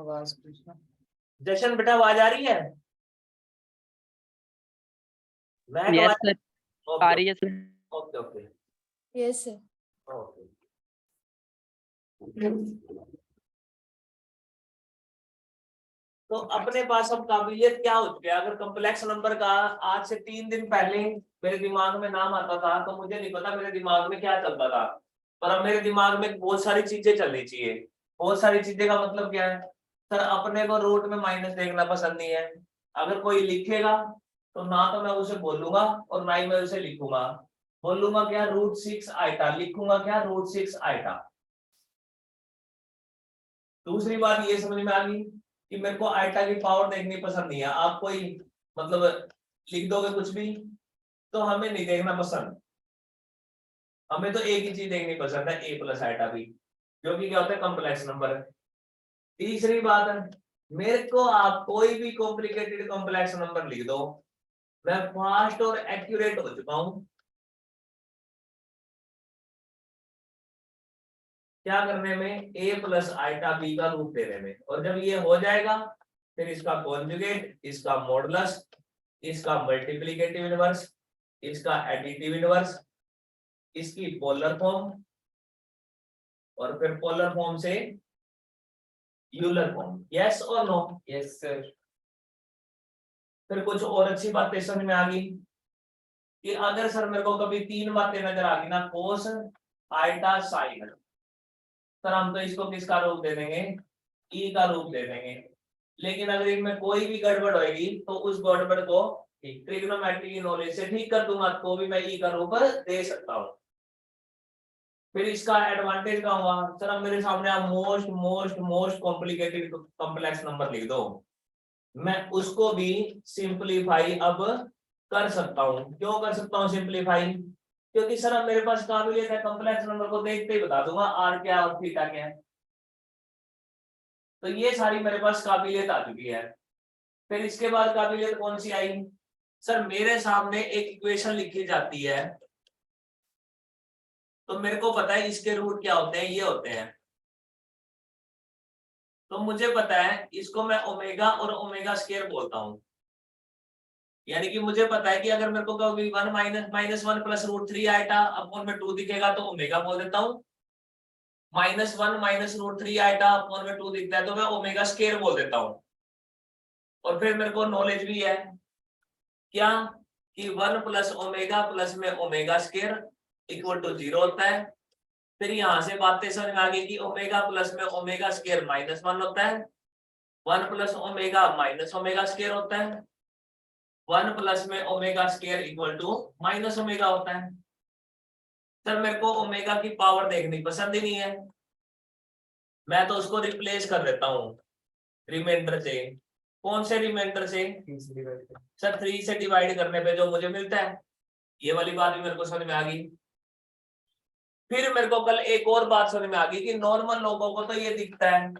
आवाज पूछना। जशन बेटा आवाज आ रही है? मैं यस सर, आ रही है sir. Okay okay yes sir. Okay. तो अपने पास अब काबिलियत क्या हो चुकी है? अगर कॉम्प्लेक्स नंबर का आज से 3 दिन पहले मेरे दिमाग में नाम आता था तो मुझे नहीं पता मेरे दिमाग में क्या चलता था, पर अब मेरे दिमाग में बहुत सारी चीजें चलनी चाहिए। बहुत सारी चीजें का मतलब क्या है सर? अपने को रूट में माइनस देखना पसंद नहीं है। अगर कोई लिखेगा तो ना तो मैं उसे बोलूंगा और ना ही मैं उसे लिखूंगा। बोलूंगा क्या? √6 आइटा। लिखूंगा क्या? √6 आइटा। दूसरी बात ये समझ में आ गई कि मेरे को आइटा की पावर देखनी पसंद नहीं है। आप कोई मतलब लिख दोगे कुछ भी तो हमें नहीं देखना पसंद। हमें तो एक ही चीज देखनी पसंद है, a प्लस आइटा भी, जो कि क्या होता है? Complex number. तीसरी बात है, मेरे को आप कोई भी कॉम्प्लिकेटेड कॉम्प्लेक्स नंबर लिख दो, मैं फास्ट और एक्यूरेट हो चुका हूं। क्या करने में? a प्लस आइटा b का रूप देने में। और जब ये हो जाएगा फिर इसका कॉन्जुगेट, इसका मॉडुलस, इसका मल्टीप्लिकेटिव इनवर्स, इसका एडिटिव इनवर्स, इसकी पोलर फॉर्म, और फिर पोलर फॉर्म से यूलर फॉर्म। यस और नो? Yes sir. फिर कुछ और अच्छी बातें समझ में आ गई कि अगर सर मेरे को कभी 3 बातें नजर आ गई ना, कोस, आइटा, साइन, सर हम तो इसको किसका रूप दे देंगे? ई का रूप दे देंगे। लेकिन अगर इनमें कोई भी गड़बड़ होगी तो उस गड़बड़ को ट्रिग्नोमेट्री की नॉलेज से ठीक कर दूंगा, तो भी मैं ई का रूप दे सकता हूँ। फिर इसका एडवांटेज क्या हुआ सर? अब मेरे सामने आप most most most complicated complex number लिख दो, मैं उसको भी सिंपलीफाई अब कर सकता हूँ। क्यों कर सकता हूँ सिंपलीफाई? क्योंकि सर अब मेरे पास काबिलियत है, कॉम्प्लेक्स नंबर को देखते ही बता दूंगा आर क्या और थीटा क्या है। तो ये सारी मेरे पास काबिलियत आ चुकी है। फिर इसके बाद काबिलियत कौन सी आई सर? मेरे सामने एक इक्वेशन लिखी जाती है तो मेरे को पता है इसके रूट क्या होते हैं, ये होते हैं। तो मुझे पता है इसको मैं ओमेगा और ओमेगा स्क्वायर बोलता हूं। यानी कि मुझे पता है कि अगर मेरे को कभी 1 माइनस 1 प्लस √3 आइटा अपॉन में 2 दिखेगा तो ओमेगा बोल देता हूँ। -1 माइनस √3 आइटा अपॉन में 2 दिखता है तो मैं ओमेगा स्क्वायर बोल देता हूँ। और फिर मेरे को नॉलेज भी है क्या कि 1 प्लस ओमेगा प्लस में ओमेगा स्क्वायर इक्वल टू 0 होता है। फिर यहां से बातें समझ में आ गई कि ओमेगा प्लस में ओमेगा स्क्वायर -1 होता है, 1 plus omega minus omega square होता है, 1 प्लस में omega square equal to minus omega होता है। सर मेरे को ओमेगा की पावर देखनी पसंद ही नहीं है, मैं तो उसको रिप्लेस कर देता हूँ रिमाइंडर से। कौन से रिमाइंडर से? सर 3 से डिवाइड करने पे जो मुझे मिलता है। ये वाली बात भी मेरे को समझ में आ गई। फिर मेरे को कल एक और बात समझ में आ गई कि नॉर्मल लोगों को तो ये दिखता है,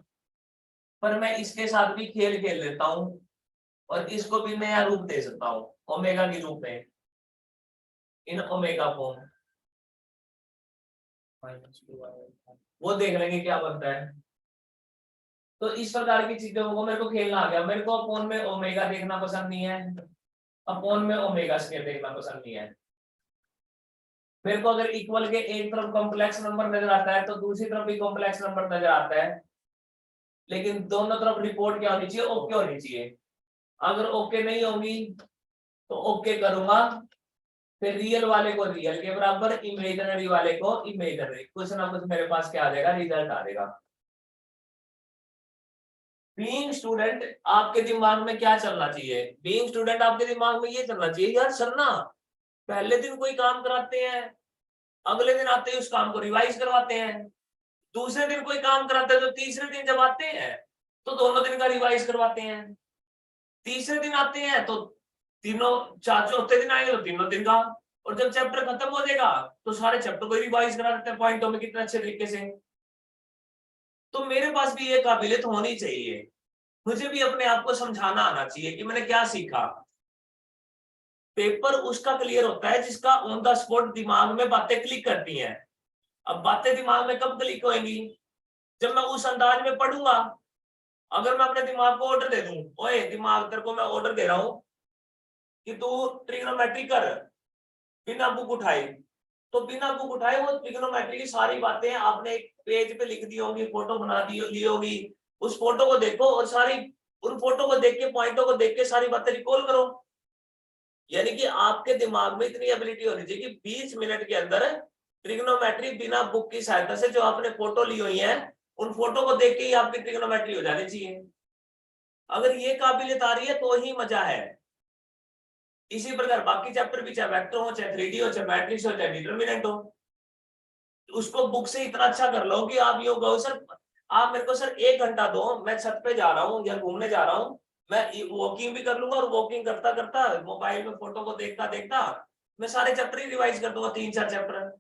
पर मैं इसके साथ भी खेल खेल लेता हूँ और इसको भी नया रूप दे सकता हूँ ओमेगा के रूप में, इन ओमेगा फॉर्म। वो देख लेंगे क्या बनता है। तो इस प्रकार की चीजों को मेरे को खेलना आ गया। मेरे को अपोन में ओमेगा देखना पसंद नहीं है, अपोन में ओमेगा स्क्वायर देखना पसंद नहीं है। मेरे को अगर इक्वल के एक तरफ कॉम्प्लेक्स नंबर नजर आता है तो दूसरी तरफ भी कॉम्प्लेक्स नंबर नजर आता है, लेकिन दोनों तरफ रिपोर्ट क्या होनी चाहिए? ओके होनी चाहिए। अगर ओके नहीं होगी तो ओके करूंगा, फिर रियल वाले को रियल के बराबर, इमेजिनरी वाले को इमेजिनरी, कुछ ना कुछ मेरे पास क्या आ जाएगा? रिजल्ट आ जाएगा। बीइंग स्टूडेंट आपके दिमाग में क्या चलना चाहिए? बीइंग स्टूडेंट आपके दिमाग में ये चलना चाहिए यार सर ना पहले दिन कोई काम कराते हैं, अगले दिन आते ही उस काम को रिवाइज करवाते हैं, दूसरे दिन कोई काम कराते हैं तो तीसरे दिन जब आते हैं तो दोनों दिन का रिवाइज करवाते हैं, तीसरे दिन आते हैं तो तीनों चौथे दिन आएंगे तो तीनों दिन का, और जब चैप्टर खत्म हो जाएगा तो सारे चैप्टर को रिवाइज करा देते हैं पॉइंटों में कितने अच्छे तरीके से। तो मेरे पास भी ये काबिलियत होनी चाहिए, मुझे भी अपने आप को समझाना आना चाहिए कि मैंने क्या सीखा। पेपर उसका क्लियर होता है जिसका ऑन द स्पॉट दिमाग में बातें क्लिक करती हैं। अब बातें दिमाग में कब क्लिक होंगी? जब मैं उस अंदाज में पढ़ूंगा अगर मैं अपने दिमाग को ऑर्डर दे दूं, ओए दिमाग तेरे को मैं ऑर्डर दे रहा हूं कि तू ट्रिग्नोमेट्री कर बिना बुक उठाए, तो बिना बुक उठाए वो ट्रिग्नोमेट्री की सारी बातें आपने एक पेज पे लिख दी होगी, फोटो बना दी होगी, उस फोटो को देखो और सारी उन फोटो को देख के, पॉइंटों को देख के सारी बातें रिकॉल करो। यानी कि आपके दिमाग में इतनी एबिलिटी होनी चाहिए कि 20 मिनट के अंदर ट्रिग्नोमेट्री बिना बुक की सहायता से, जो आपने फोटो ली हुई है उन फोटो को देख के ही आपकी ट्रिग्नोमेट्री हो जानी चाहिए। अगर ये काबिलियत आ रही है तो ही मजा है। इसी प्रकार बाकी चैप्टर भी, चाहे वेक्टर हो, चाहे 3D हो, चाहे मैट्रिक्स हो, चाहे डिटरमिनेंट हो, उसको बुक से इतना अच्छा कर लो कि आप ये कहो सर आप मेरे को सर 1 घंटा दो, मैं छत पे जा रहा हूँ या घूमने जा रहा हूँ, मैं वॉकिंग भी कर लूंगा और वॉकिंग करता करता मोबाइल में फोटो को देखता देखता मैं सारे चैप्टर ही रिवाइज कर दूंगा। 3-4 चैप्टर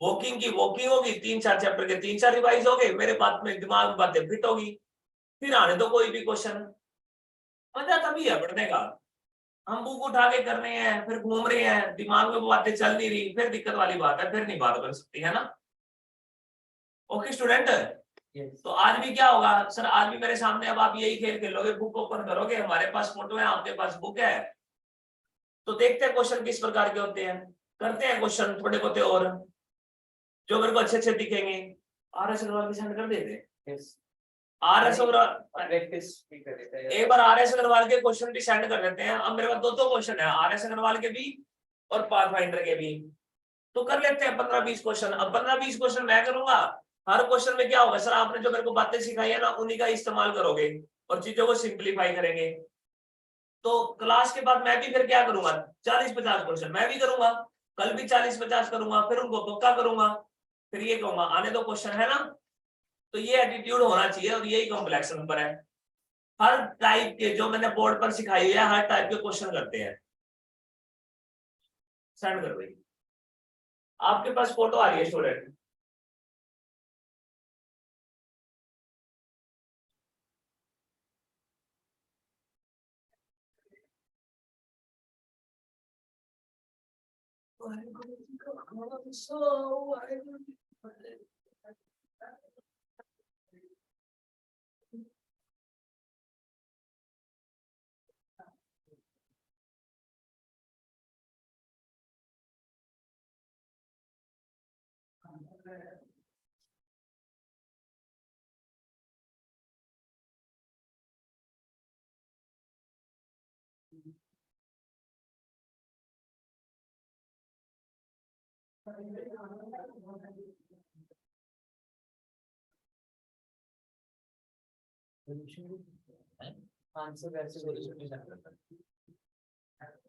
वॉकिंग की वॉकिंग होगी, 3-4 चैप्टर के 3-4 रिवाइज हो गए, मेरे बात में दिमाग में बातें फिट होगी, फिर आने दो कोई भी क्वेश्चन। मजा तभी है पढ़ने का। हम बुक उठा के कर रहे हैं, फिर घूम रहे हैं, दिमाग में वो बातें चल नहीं रही, फिर दिक्कत वाली बात है, फिर नहीं बात बन सकती है ना। ओके स्टूडेंट, तो आज भी क्या होगा सर, आज भी मेरे सामने अब आप यही खेल खेलोगे, बुक ओपन करोगे, हमारे पास फोटो है, आपके पास बुक है, तो देखते हैं क्वेश्चन किस प्रकार के होते हैं, करते हैं क्वेश्चन थोड़े बहुत और जो मेरे को अच्छे अच्छे दिखेंगे। RS अग्रवाल की सेंड कर देते। RS अग्रवाल एक बार RS अग्रवाल के क्वेश्चन भी सेंड कर देते हैं। अब मेरे पास दो क्वेश्चन है, RS अग्रवाल के भी और पाथफाइंडर के भी, तो कर लेते हैं 15-20 क्वेश्चन। अब 15-20 क्वेश्चन मैं करूंगा, हर क्वेश्चन में क्या होगा सर, आपने जो मेरे को बातें सिखाई है ना उन्हीं का इस्तेमाल करोगे और चीजों को सिंप्लीफाई करेंगे। तो क्लास के बाद मैं भी फिर क्या करूंगा, 40-50 क्वेश्चन मैं भी करूंगा, कल भी 40-50 करूंगा, फिर उनको पक्का करूंगा, फिर ये कहूंगा आने दो क्वेश्चन, है ना। तो ये एटीट्यूड होना चाहिए और यही कॉम्प्लेक्स नंबर है। हर टाइप के जो मैंने बोर्ड पर सिखाई हुई है, हर टाइप के क्वेश्चन करते हैं। सेंड कर भाई, आपके पास फोटो आ रही है स्टूडेंट।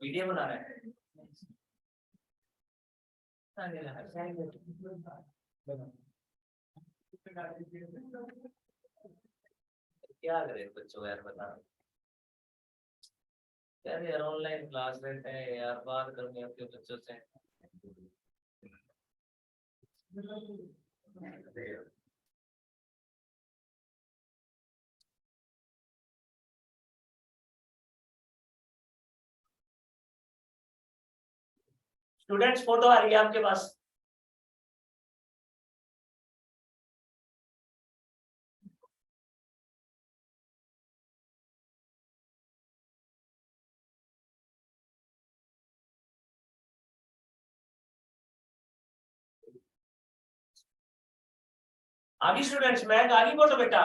वीडियो बना रहा है, क्या करे बच्चों यार, बता यार ऑनलाइन क्लास लेते हैं यार, बात करनी है अपने बच्चों से। स्टूडेंट्स फोटो आ रही है आपके पास। आगे स्टूडेंट्स, मैं आगे फोटो बेटा।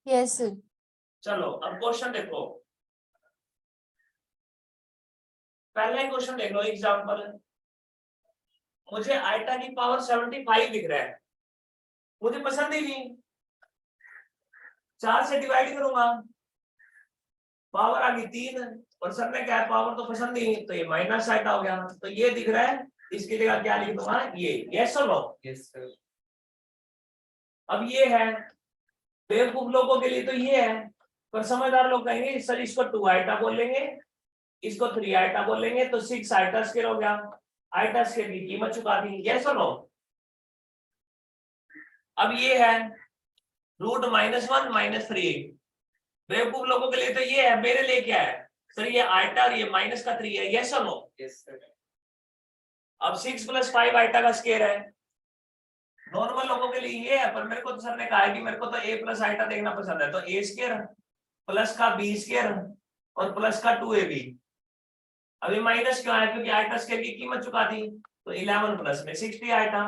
Yes sir. चलो अब क्वेश्चन देखो, पहला क्वेश्चन देख लो एग्जांपल। मुझे आइटा की पावर 75 दिख रहा है, मुझे पसंद ही नहीं, 4 से डिवाइड करूंगा, पावर आ गई 3 और सर ने क्या है पावर तो पसंद नहीं, तो ये माइनस आइटा हो गया, तो ये दिख रहा है, इसकी जगह क्या लिख दूंगा ये। यस और नो? Yes sir. अब ये है, बेवकूफ लोगों के लिए तो ये है, पर समझदार लोग कहेंगे सर इसको 2 आइटा बोल लेंगे, इसको 3 आइटा बोल लेंगे, तो 6 आइटा स्क्वायर हो गया, आइटा स्क्वायर की कीमत चुका दी। यस और नो? अब ये है रूट -1 -3, बेवकूफ लोगों के लिए तो ये है, मेरे लिए क्या है सर, ये आइटा और ये माइनस का 3 है। यस और नो? Yes sir. अब 6 + 5 आइटा का स्क्वायर है, नॉर्मल लोगों के लिए ये है, पर मेरे को तो सर ने कहा है कि मेरे को तो a प्लस आइटा देखना पसंद है, तो a स्क्वायर प्लस का b स्क्वायर और प्लस का 2ab। अभी माइनस क्यों आया, क्योंकि आइटा स्क्वायर की कीमत चुका दी, तो 11 प्लस में 60 आइटा।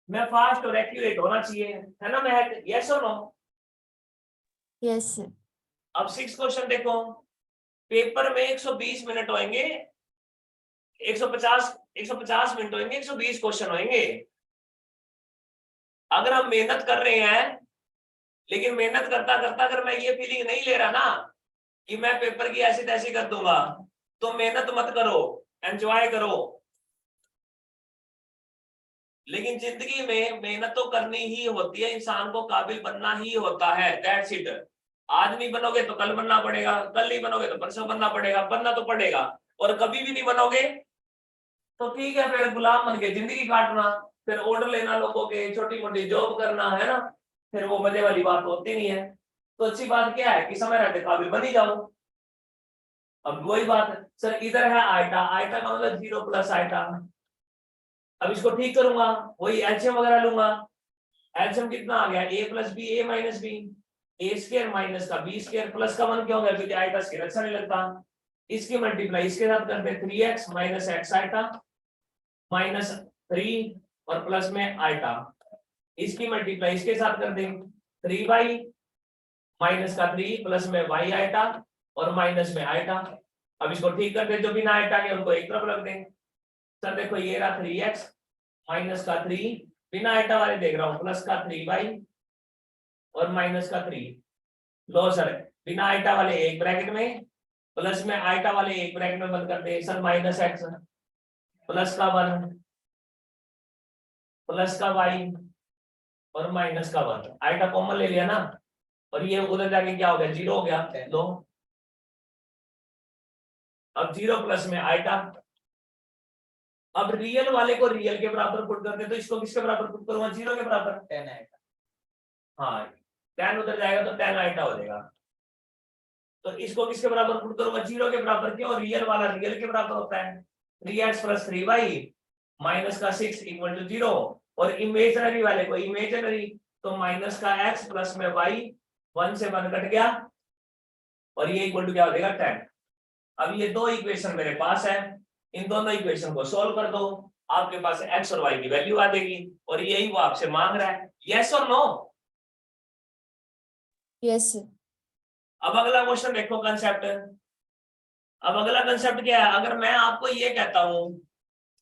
मैं फास्ट और एक्यूरेट होना चाहिए, है ना मैं, यस और नो? यस। अब 6 क्वेश्चन देखो, पेपर में 120 मिनट होंगे, 150 मिनट होंगे, 120 क्वेश्चन होंगे। अगर हम मेहनत कर रहे हैं, लेकिन मेहनत करता करता अगर मैं ये फीलिंग नहीं ले रहा ना कि मैं पेपर की ऐसी तैसी कर दूंगा, तो मेहनत मत करो, एंजॉय करो। लेकिन जिंदगी में मेहनत तो करनी ही होती है, इंसान को काबिल बनना ही होता है, दैट्स इट। आज नहीं बनोगे तो कल बनना पड़ेगा, कल नहीं बनोगे तो परसों बनना पड़ेगा, बनना तो पड़ेगा। और कभी भी नहीं बनोगे तो ठीक है, फिर गुलाम बन के जिंदगी काटना, फिर ऑर्डर लेना लोगों के, छोटी मोटी जॉब करना, है ना, फिर वो मजे वाली बात होती नहीं है। तो अच्छी बात क्या है कि समय रहते काबिल बन ही जाओ। अब वही बात है सर, इधर है आइटा, आइटा का मतलब 0 प्लस आइटा। अब इसको ठीक करूंगा, वही एलसीएम वगैरह लूंगा। एलसीएम कितना आ गया, a plus B, a minus B, a square minus का b स्क्वायर प्लस का 1 क्यों हो गया, क्योंकि आइटा स्क्वायर अच्छा नहीं लगता। इसकी मल्टीप्लाई इसके साथ करते हैं, 3x minus x iota minus 3 और प्लस में आइटा। इसकी मल्टीप्लाई इसके साथ कर दें, 3y माइनस का 3 प्लस में y आइटा और माइनस में आइटा। अब इसको ठीक कर दे, जो बिना आइटा के उनको एक तरफ रख दें। सर देखो ये रहा 3x माइनस का 3, बिना आइटा वाले देख रहा हूं, प्लस का 3y और माइनस का 3। लो सर, बिना आइटा वाले एक ब्रैकेट में, प्लस में आइटा वाले एक ब्रैकेट में बंद कर दे। सर माइनस x प्लस का 1 प्लस का y और माइनस का 1, आइटा कॉमन ले लिया ना, और ये उधर जाके क्या हो गया, 0 हो गया। लो अब 0 प्लस में आइटा। अब रियल वाले को रियल के बराबर पुट करते, तो इसको किसके बराबर पुट करूंगा, 0 के बराबर, 10 आइटा। हाँ 10 उधर जाएगा तो 10 आइटा हो जाएगा। तो इसको किसके बराबर पुट करूंगा, 0 के बराबर, क्यों, रियल वाला रियल के बराबर होता है। 3x प्लस 3y माइनस का 6 इक्वल टू 0, और इमेजनरी वाले को इमेजनरी, तो माइनस का x प्लस में y, 1 से 1 कट गया, और ये इक्वल टू क्या हो जाएगा, 10। अब ये दो इक्वेशन मेरे पास है, इन दोनों इक्वेशन को सॉल्व कर दो, आपके पास x और y की वैल्यू आ जाएगी, और यही वो आपसे मांग रहा है, यस और नो? यस। अब अगला क्वेश्चन देखो, कंसेप्ट। अब अगला कंसेप्ट क्या है, अगर मैं आपको ये कहता हूं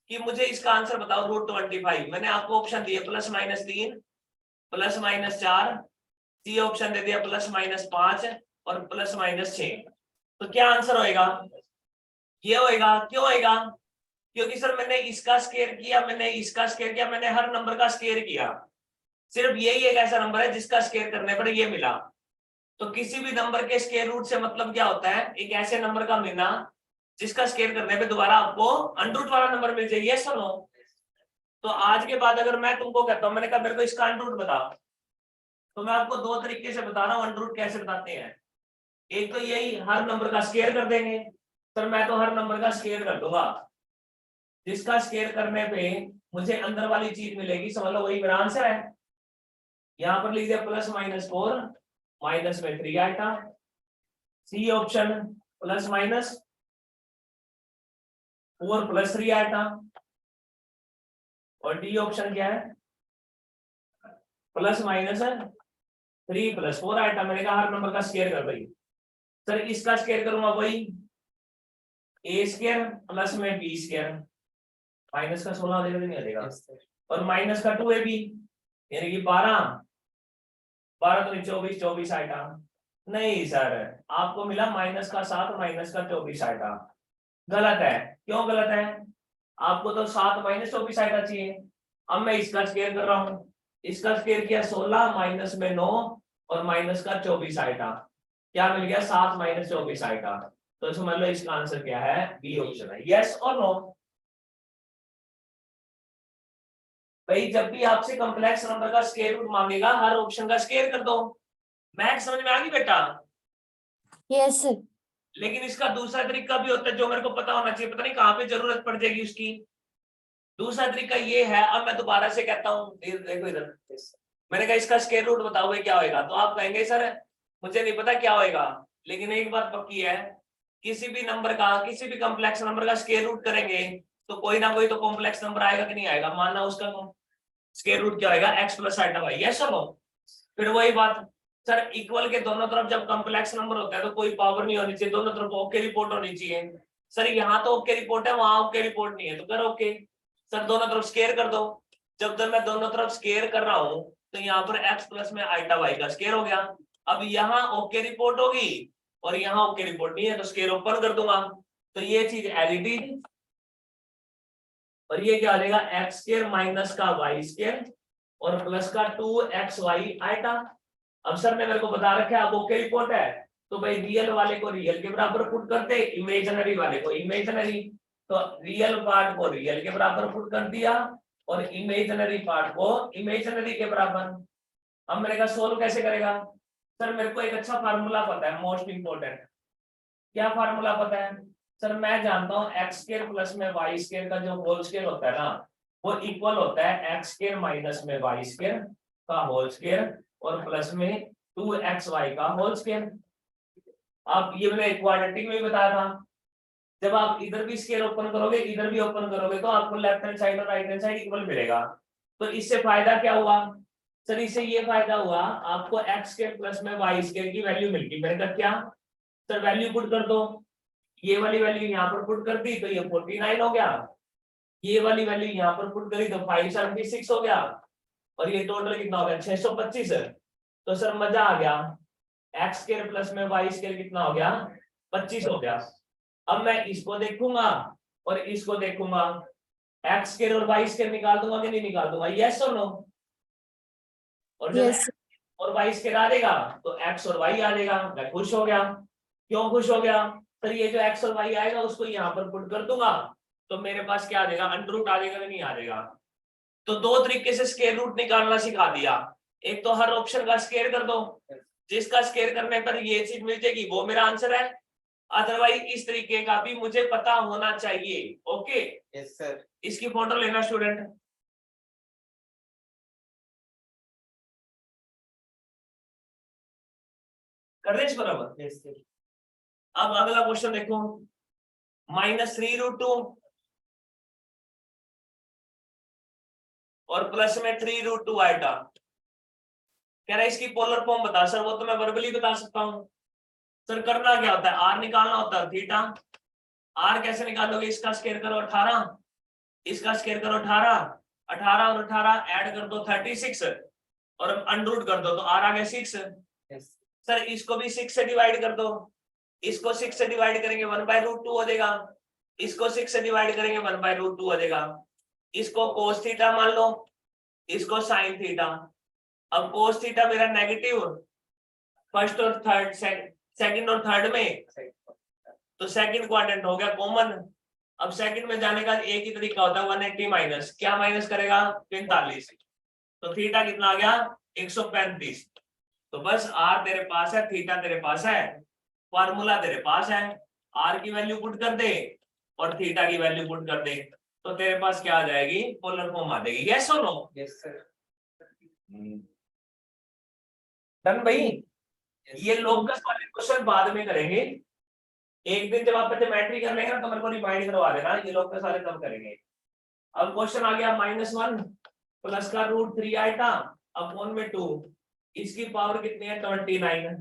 कि मुझे इसका आंसर बताओ √25, मैंने आपको ऑप्शन दिए plus minus 3 plus minus 4, C option दे दिया प्लस माइनस 5 और प्लस माइनस 6, तो क्या आंसर होएगा, ये होएगा। क्यों होएगा, क्योंकि सर मैंने इसका स्क्वायर किया, मैंने इसका स्क्वायर किया, मैंने हर नंबर का स्क्वायर किया, सिर्फ यही एक ऐसा नंबर है जिसका स्क्वायर करने पर ये मिला। तो किसी भी नंबर के स्क्वायर रूट से मतलब क्या होता है, एक ऐसे नंबर का मिलना जिसका स्क्वायर करने पे दोबारा आपको अंडर रूट वाला नंबर मिल जाए, यस और नो? तो आज के बाद अगर मैं तुमको कहता हूं, मैंने कहा मेरे को इसका अंडर रूट बता, तो मैं आपको दो तरीके से बता रहा हूं अंडर रूट कैसे बताते हैं। एक तो यही हर नंबर का स्क्वायर कर देंगे, सर मैं तो हर नंबर का स्क्वायर कर दूंगा, जिसका स्क्वायर करने पे मुझे अंदर वाली चीज मिलेगी, समझ लो वही मेरा आंसर है। यहां पर लिख दिया प्लस माइनस 4 माइनस में 3 iota, C option plus minus 4 plus 3 iota, और डी ऑप्शन क्या है, प्लस माइनस 3 प्लस 4 आइटा। मैंने कहा हर नंबर का स्क्वायर कर भाई, सर इसका स्क्वायर करूंगा वही ए स्क्वायर प्लस में बी स्क्वायर, माइनस का 16 देगा नहीं आ जाएगा, और माइनस का 2ab यानी कि 12 12 तो 24 24 आइटा। नहीं सर, आपको मिला माइनस का 7 माइनस का 24 आइटा, गलत है। क्यों गलत है, आपको तो 7 माइनस 24 आइटा चाहिए। अब मैं इसका स्क्वायर कर रहा हूं, इसका स्क्वायर किया 16 माइनस में 9 और माइनस का 24 आइटा, क्या मिल गया, 7 माइनस 24 आइटा। तो समझ लो इसका आंसर क्या है, बी ऑप्शन है, यस और नो? भाई जब भी आपसे कॉम्प्लेक्स नंबर का स्क्वायर रूट मांगेगा, हर ऑप्शन का स्क्वायर कर दो। मैथ समझ में आ गई बेटा? यस। लेकिन इसका दूसरा तरीका भी होता है जो मेरे को पता होना चाहिए, पता नहीं कहाँ पे जरूरत पड़ जाएगी उसकी। दूसरा तरीका ये है, अब मैं दोबारा से कहता हूँ, देखो इधर, मैंने कहा इसका स्क्वायर रूट बताओ भाई क्या होएगा, तो आप कहेंगे सर मुझे नहीं पता क्या होएगा, लेकिन एक बात पक्की है, किसी भी नंबर का, किसी भी कॉम्प्लेक्स नंबर का स्क्वायर रूट करेंगे तो कोई ना कोई तो कॉम्प्लेक्स नंबर आएगा कि नहीं आएगा, मानना उसका स्क्वायर रूट क्या होएगा, x plus iota Y, yes और नो। फिर वही बात सर, इक्वल के दोनों तरफ जब कॉम्प्लेक्स नंबर होता है तो कोई पावर नहीं होनी चाहिए, दोनों तरफ ओके रिपोर्ट होनी चाहिए। सर यहाँ तो ओके रिपोर्ट है, वहां ओके रिपोर्ट नहीं है, तो कर ओके सर, दोनों तरफ स्क्वायर कर दो। जब तक मैं दोनों तरफ स्क्वायर कर रहा हूँ तो यहाँ पर x प्लस में आइटा वाई का स्क्वायर हो गया। अब यहाँ ओके रिपोर्ट होगी और यहाँ ओके रिपोर्ट नहीं है, तो स्क्वायर ओपन कर दूंगा, तो ये चीज एलईडी, और ये क्या हो जाएगा, एक्स स्क्वायर माइनस का वाई स्क्वायर और प्लस का 2xy आइटा। अब सर ने मेरे को बता रखा है अब ओके रिपोर्ट है, तो भाई रियल वाले को रियल के बराबर पुट करते, इमेजिनरी वाले को इमेजिनरी, तो रियल पार्ट को रियल के बराबर पुट कर दिया और इमेजिनरी पार्ट को इमेजिनरी के बराबर। अब मैंने कहा सोल्व कैसे करेगा, सर मेरे को एक अच्छा फार्मूला पता है, मोस्ट इंपोर्टेंट। क्या फार्मूला पता है सर, मैं जानता हूँ एक्स स्क्वायर प्लस में वाई स्क्वायर का जो होल स्क्वायर होता है ना, वो इक्वल होता है एक्स स्क्वायर माइनस में वाई स्क्वायर का होल स्क्वायर और प्लस में 2xy का होल स्क्वायर। आप ये मैंने क्वाड्रेटिक में भी बताया था, जब आप इधर भी स्क्वायर ओपन करोगे इधर भी ओपन करोगे तो आपको लेफ्ट हैंड साइड और राइट हैंड साइड इक्वल मिलेगा। तो इससे फायदा क्या हुआ सर, इससे ये फायदा हुआ आपको एक्स स्क्वायर प्लस में वाई स्क्वायर की वैल्यू मिल गई। मैंने कहा क्या सर, वैल्यू पुट कर दो, ये वाली वैल्यू यहाँ पर पुट कर दी तो ये 49 हो गया, ये वाली वैल्यू यहाँ पर पुट करी तो 576 हो गया, और ये टोटल कितना हो गया 625 है। तो सर मजा आ गया, एक्स स्क्वायर प्लस में वाई स्क्वायर कितना हो गया 25 हो गया। अब मैं इसको देखूंगा और इसको देखूंगा, एक्स स्क्वायर और वाई स्क्वायर निकाल दूंगा कि नहीं निकाल दूंगा, यस और नो। और जब Yes. और वाई स्क्वायर आ जाएगा तो एक्स और वाई आ जाएगा, मैं खुश हो गया। क्यों खुश हो गया सर, ये जो एक्स और वाई आएगा उसको यहाँ पर पुट कर दूंगा तो मेरे पास क्या आ जाएगा, अंडर रूट आ जाएगा कि नहीं आ जाएगा। तो दो तरीके से स्क्वायर रूट निकालना सिखा दिया, एक तो हर ऑप्शन का स्क्वायर कर दो, जिसका स्क्वायर करने पर ये चीज मिल जाएगी वो मेरा आंसर है, अदरवाइज इस तरीके का भी मुझे पता होना चाहिए। Okay yes sir. इसकी फोटो लेना स्टूडेंट, कर रहे बराबर। Yes sir. अब अगला क्वेश्चन देखो, -3√2 और प्लस में 3√2 आइटा, कह रहा है इसकी पोलर फॉर्म बता। सर वो तो मैं वर्बली बता सकता हूँ। सर करना क्या होता है, आर निकालना होता है थीटा। आर कैसे निकालोगे, इसका स्क्वायर करो 18, इसका स्क्वायर करो 18, 18 और 18 ऐड कर दो 36 और अंडर रूट कर दो तो आर आ गया 6। यस सर इसको भी 6 से डिवाइड कर दो, इसको 6 से डिवाइड करेंगे 1/√2 हो जाएगा, इसको 6 से डिवाइड करेंगे 1/√2 हो जाएगा। इसको cos थीटा मान लो, इसको sin थीटा। अब cos थीटा मेरा नेगेटिव फर्स्ट और थर्ड, सेकंड और थर्ड में, तो सेकंड क्वाड्रेंट हो गया कॉमन। अब सेकंड में जाने का एक ही तरीका होता है, 180 माइनस, क्या माइनस करेगा 45, तो थीटा कितना आ गया 135। तो बस आर तेरे पास है, थीटा तेरे पास है, फार्मूला तेरे पास है, आर की वैल्यू पुट कर दे और थीटा की वैल्यू पुट कर दे तो तेरे पास क्या आ जाएगी, पोलर फॉर्म आ जाएगी। यस और नो। Yes sir. डन भाई। ये लोकस वाले क्वेश्चन बाद में करेंगे, एक दिन जब आप ज्योमेट्री कर लेंगे ना तो मेरे को रिमाइंड करवा देना, ये लोकस वाले तब करेंगे। अब क्वेश्चन आ गया -1 प्लस का √3 आइटा अपॉन में 2, इसकी पावर कितनी है 29,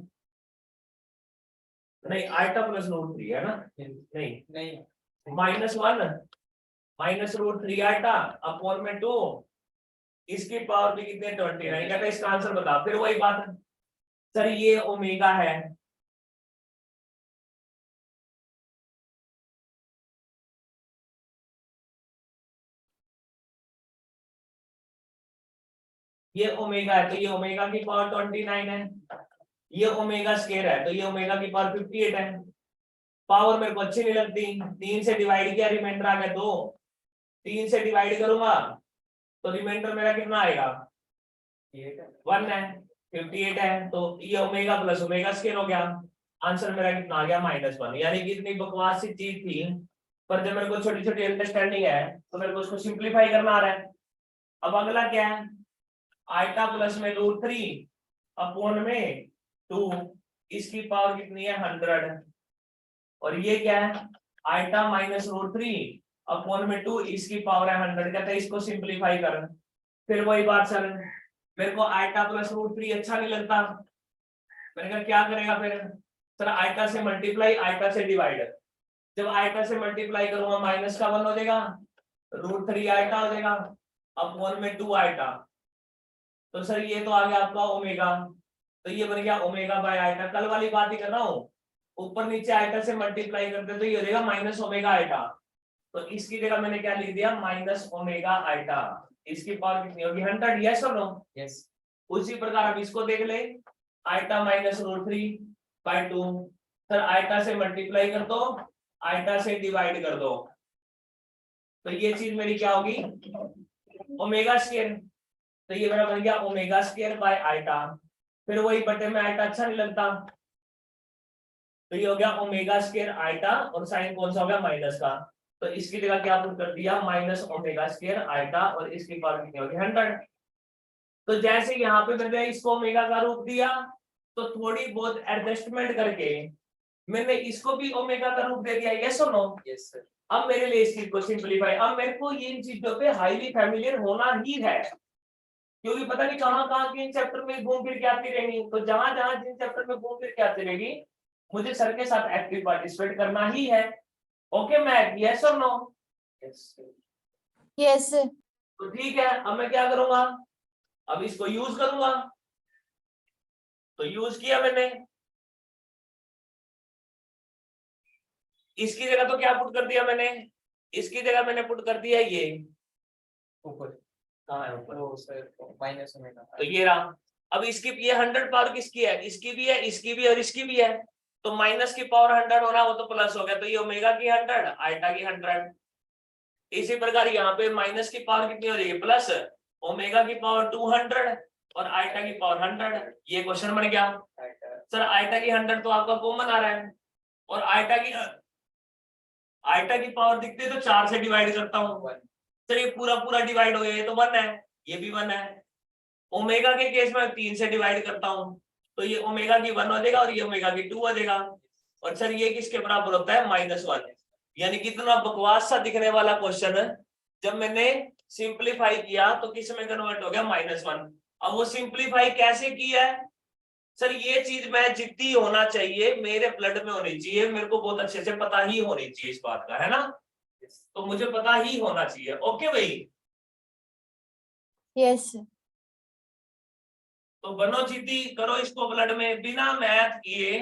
नहीं आइटा प्लस √3 है ना, नहीं नहीं -1 माइनस √3 आइटा अपॉन में 2, इसकी पावर भी कितनी है 29, कहता है इसका आंसर बता। फिर वही बात सर, ये ओमेगा है, ये ओमेगा है तो ये ओमेगा की पावर 29 है, ये ओमेगा स्क्वायर है तो ये ओमेगा की पावर 58 है। पावर मेरे को अच्छी नहीं लगती, 3 से डिवाइड किया रिमाइंडर आ गया 2, 3 से डिवाइड करूंगा तो रिमाइंडर मेरा कितना आएगा 1 है, 58 है, तो ये ओमेगा प्लस ओमेगा स्क्वायर हो गया। आंसर मेरा कितना आ गया -1, यानी कि इतनी बकवास सी चीज थी पर जब मेरे को छोटी छोटी अंडरस्टैंडिंग है तो मेरे को उसको सिंप्लीफाई करना आ रहा है। अब अगला क्या है, आइटा प्लस में √3 अपॉन में 2, इसकी पावर कितनी है 100, और ये क्या है आइटा माइनस √3 अपॉन में 2, इसकी पावर है 100। कहते हैं इसको सिंप्लीफाई कर। फिर वही बात सर, मेरे को आइटा प्लस √3 अच्छा नहीं लगता, मैंने कहा क्या करेगा फिर सर, आइटा से मल्टीप्लाई आइटा से डिवाइड। जब आइटा से मल्टीप्लाई करूंगा माइनस का 1 हो जाएगा, √3 आइटा हो जाएगा अपॉन में 2 आइटा, तो सर ये तो आ गया आपका ओमेगा, तो ये बन गया ओमेगा बाय आइटा। कल वाली बात ही कर रहा हूँ, ऊपर नीचे आइटा से मल्टीप्लाई करते तो ये हो जाएगा माइनस ओमेगा आइटा, तो इसकी जगह मैंने क्या लिख दिया माइनस ओमेगा आइटा। इसकी पावर कितनी होगी 100, यस और नो? यस। उसी प्रकार अब इसको देख ले, iota minus √3 by 2, sir iota से मल्टीप्लाई कर दो आइटा से डिवाइड कर दो, तो ये चीज मेरी क्या होगी ओमेगा स्क्वायर, तो ये मेरा बन गया ओमेगा स्क्वायर बाय आइटा। फिर वही बटे में आइटा अच्छा नहीं लगता, तो ये हो गया ओमेगा स्क्वायर आइटा, और साइन कौन सा हो गया माइनस का, तो इसकी जगह क्या पुट कर दिया माइनस ओमेगा स्क्वायर आइटा, और इसकी पावर कितनी होगी 100। तो जैसे यहाँ पे मैंने इसको ओमेगा का रूप दिया, तो थोड़ी बहुत एडजस्टमेंट करके मैंने इसको भी ओमेगा का रूप दे दिया, यस और नो? Yes sir. अब मेरे लिए इस चीज को सिंपलीफाई, अब मेरे को इन चीजों पे हाईली फैमिलियर होना ही है, क्योंकि पता नहीं कहाँ के इन चैप्टर में घूम फिर के आती रहेंगी, तो जहां जहां जिन चैप्टर में घूम फिर के आती रहेगी मुझे सर के साथ एक्टिव पार्टिसिपेट करना ही है। ओके मैम, यस और नो? यस। तो ठीक है, अब मैं क्या करूंगा, अब इसको यूज करूंगा, तो यूज किया मैंने, इसकी जगह तो क्या पुट कर दिया मैंने, इसकी जगह मैंने पुट कर दिया ये ऊपर, कहाँ है ऊपर माइनस ओमेगा, तो ये रहा। अब इसकी ये 100 पावर किसकी है, इसकी भी है, इसकी भी और इसकी भी है, तो माइनस की पावर 100 होना वो तो प्लस हो गया, तो ये ओमेगा की 100 आइटा की 100। इसी प्रकार यहाँ पे माइनस की पावर कितनी हो जाएगी प्लस, ओमेगा की पावर 200 और आइटा की पावर 100। ये क्वेश्चन बन गया सर, आइटा की 100 तो आपका कॉमन आ रहा है, और आइटा की पावर दिखती है तो 4 से डिवाइड करता हूँ, सर ये पूरा पूरा डिवाइड हो गया, ये तो 1 है, ये भी 1 है। ओमेगा के केस में 3 से डिवाइड करता हूँ, तो ये ओमेगा की 1 हो जाएगा और ये ओमेगा की 2 हो जाएगा, और सर ये किसके बराबर होता है -1। यानी कितना बकवास सा दिखने वाला क्वेश्चन है, जब मैंने सिंप्लीफाई किया तो किस में कन्वर्ट हो गया -1। अब वो सिंप्लीफाई कैसे किया है सर, ये चीज मैं जितनी होना चाहिए मेरे ब्लड में होनी चाहिए, मेरे को बहुत अच्छे से पता ही होनी चाहिए इस बात का, है ना? तो मुझे पता ही होना चाहिए। ओके भाई, यस। तो बनो जिद्दी, करो इसको ब्लड में, बिना मैथ किए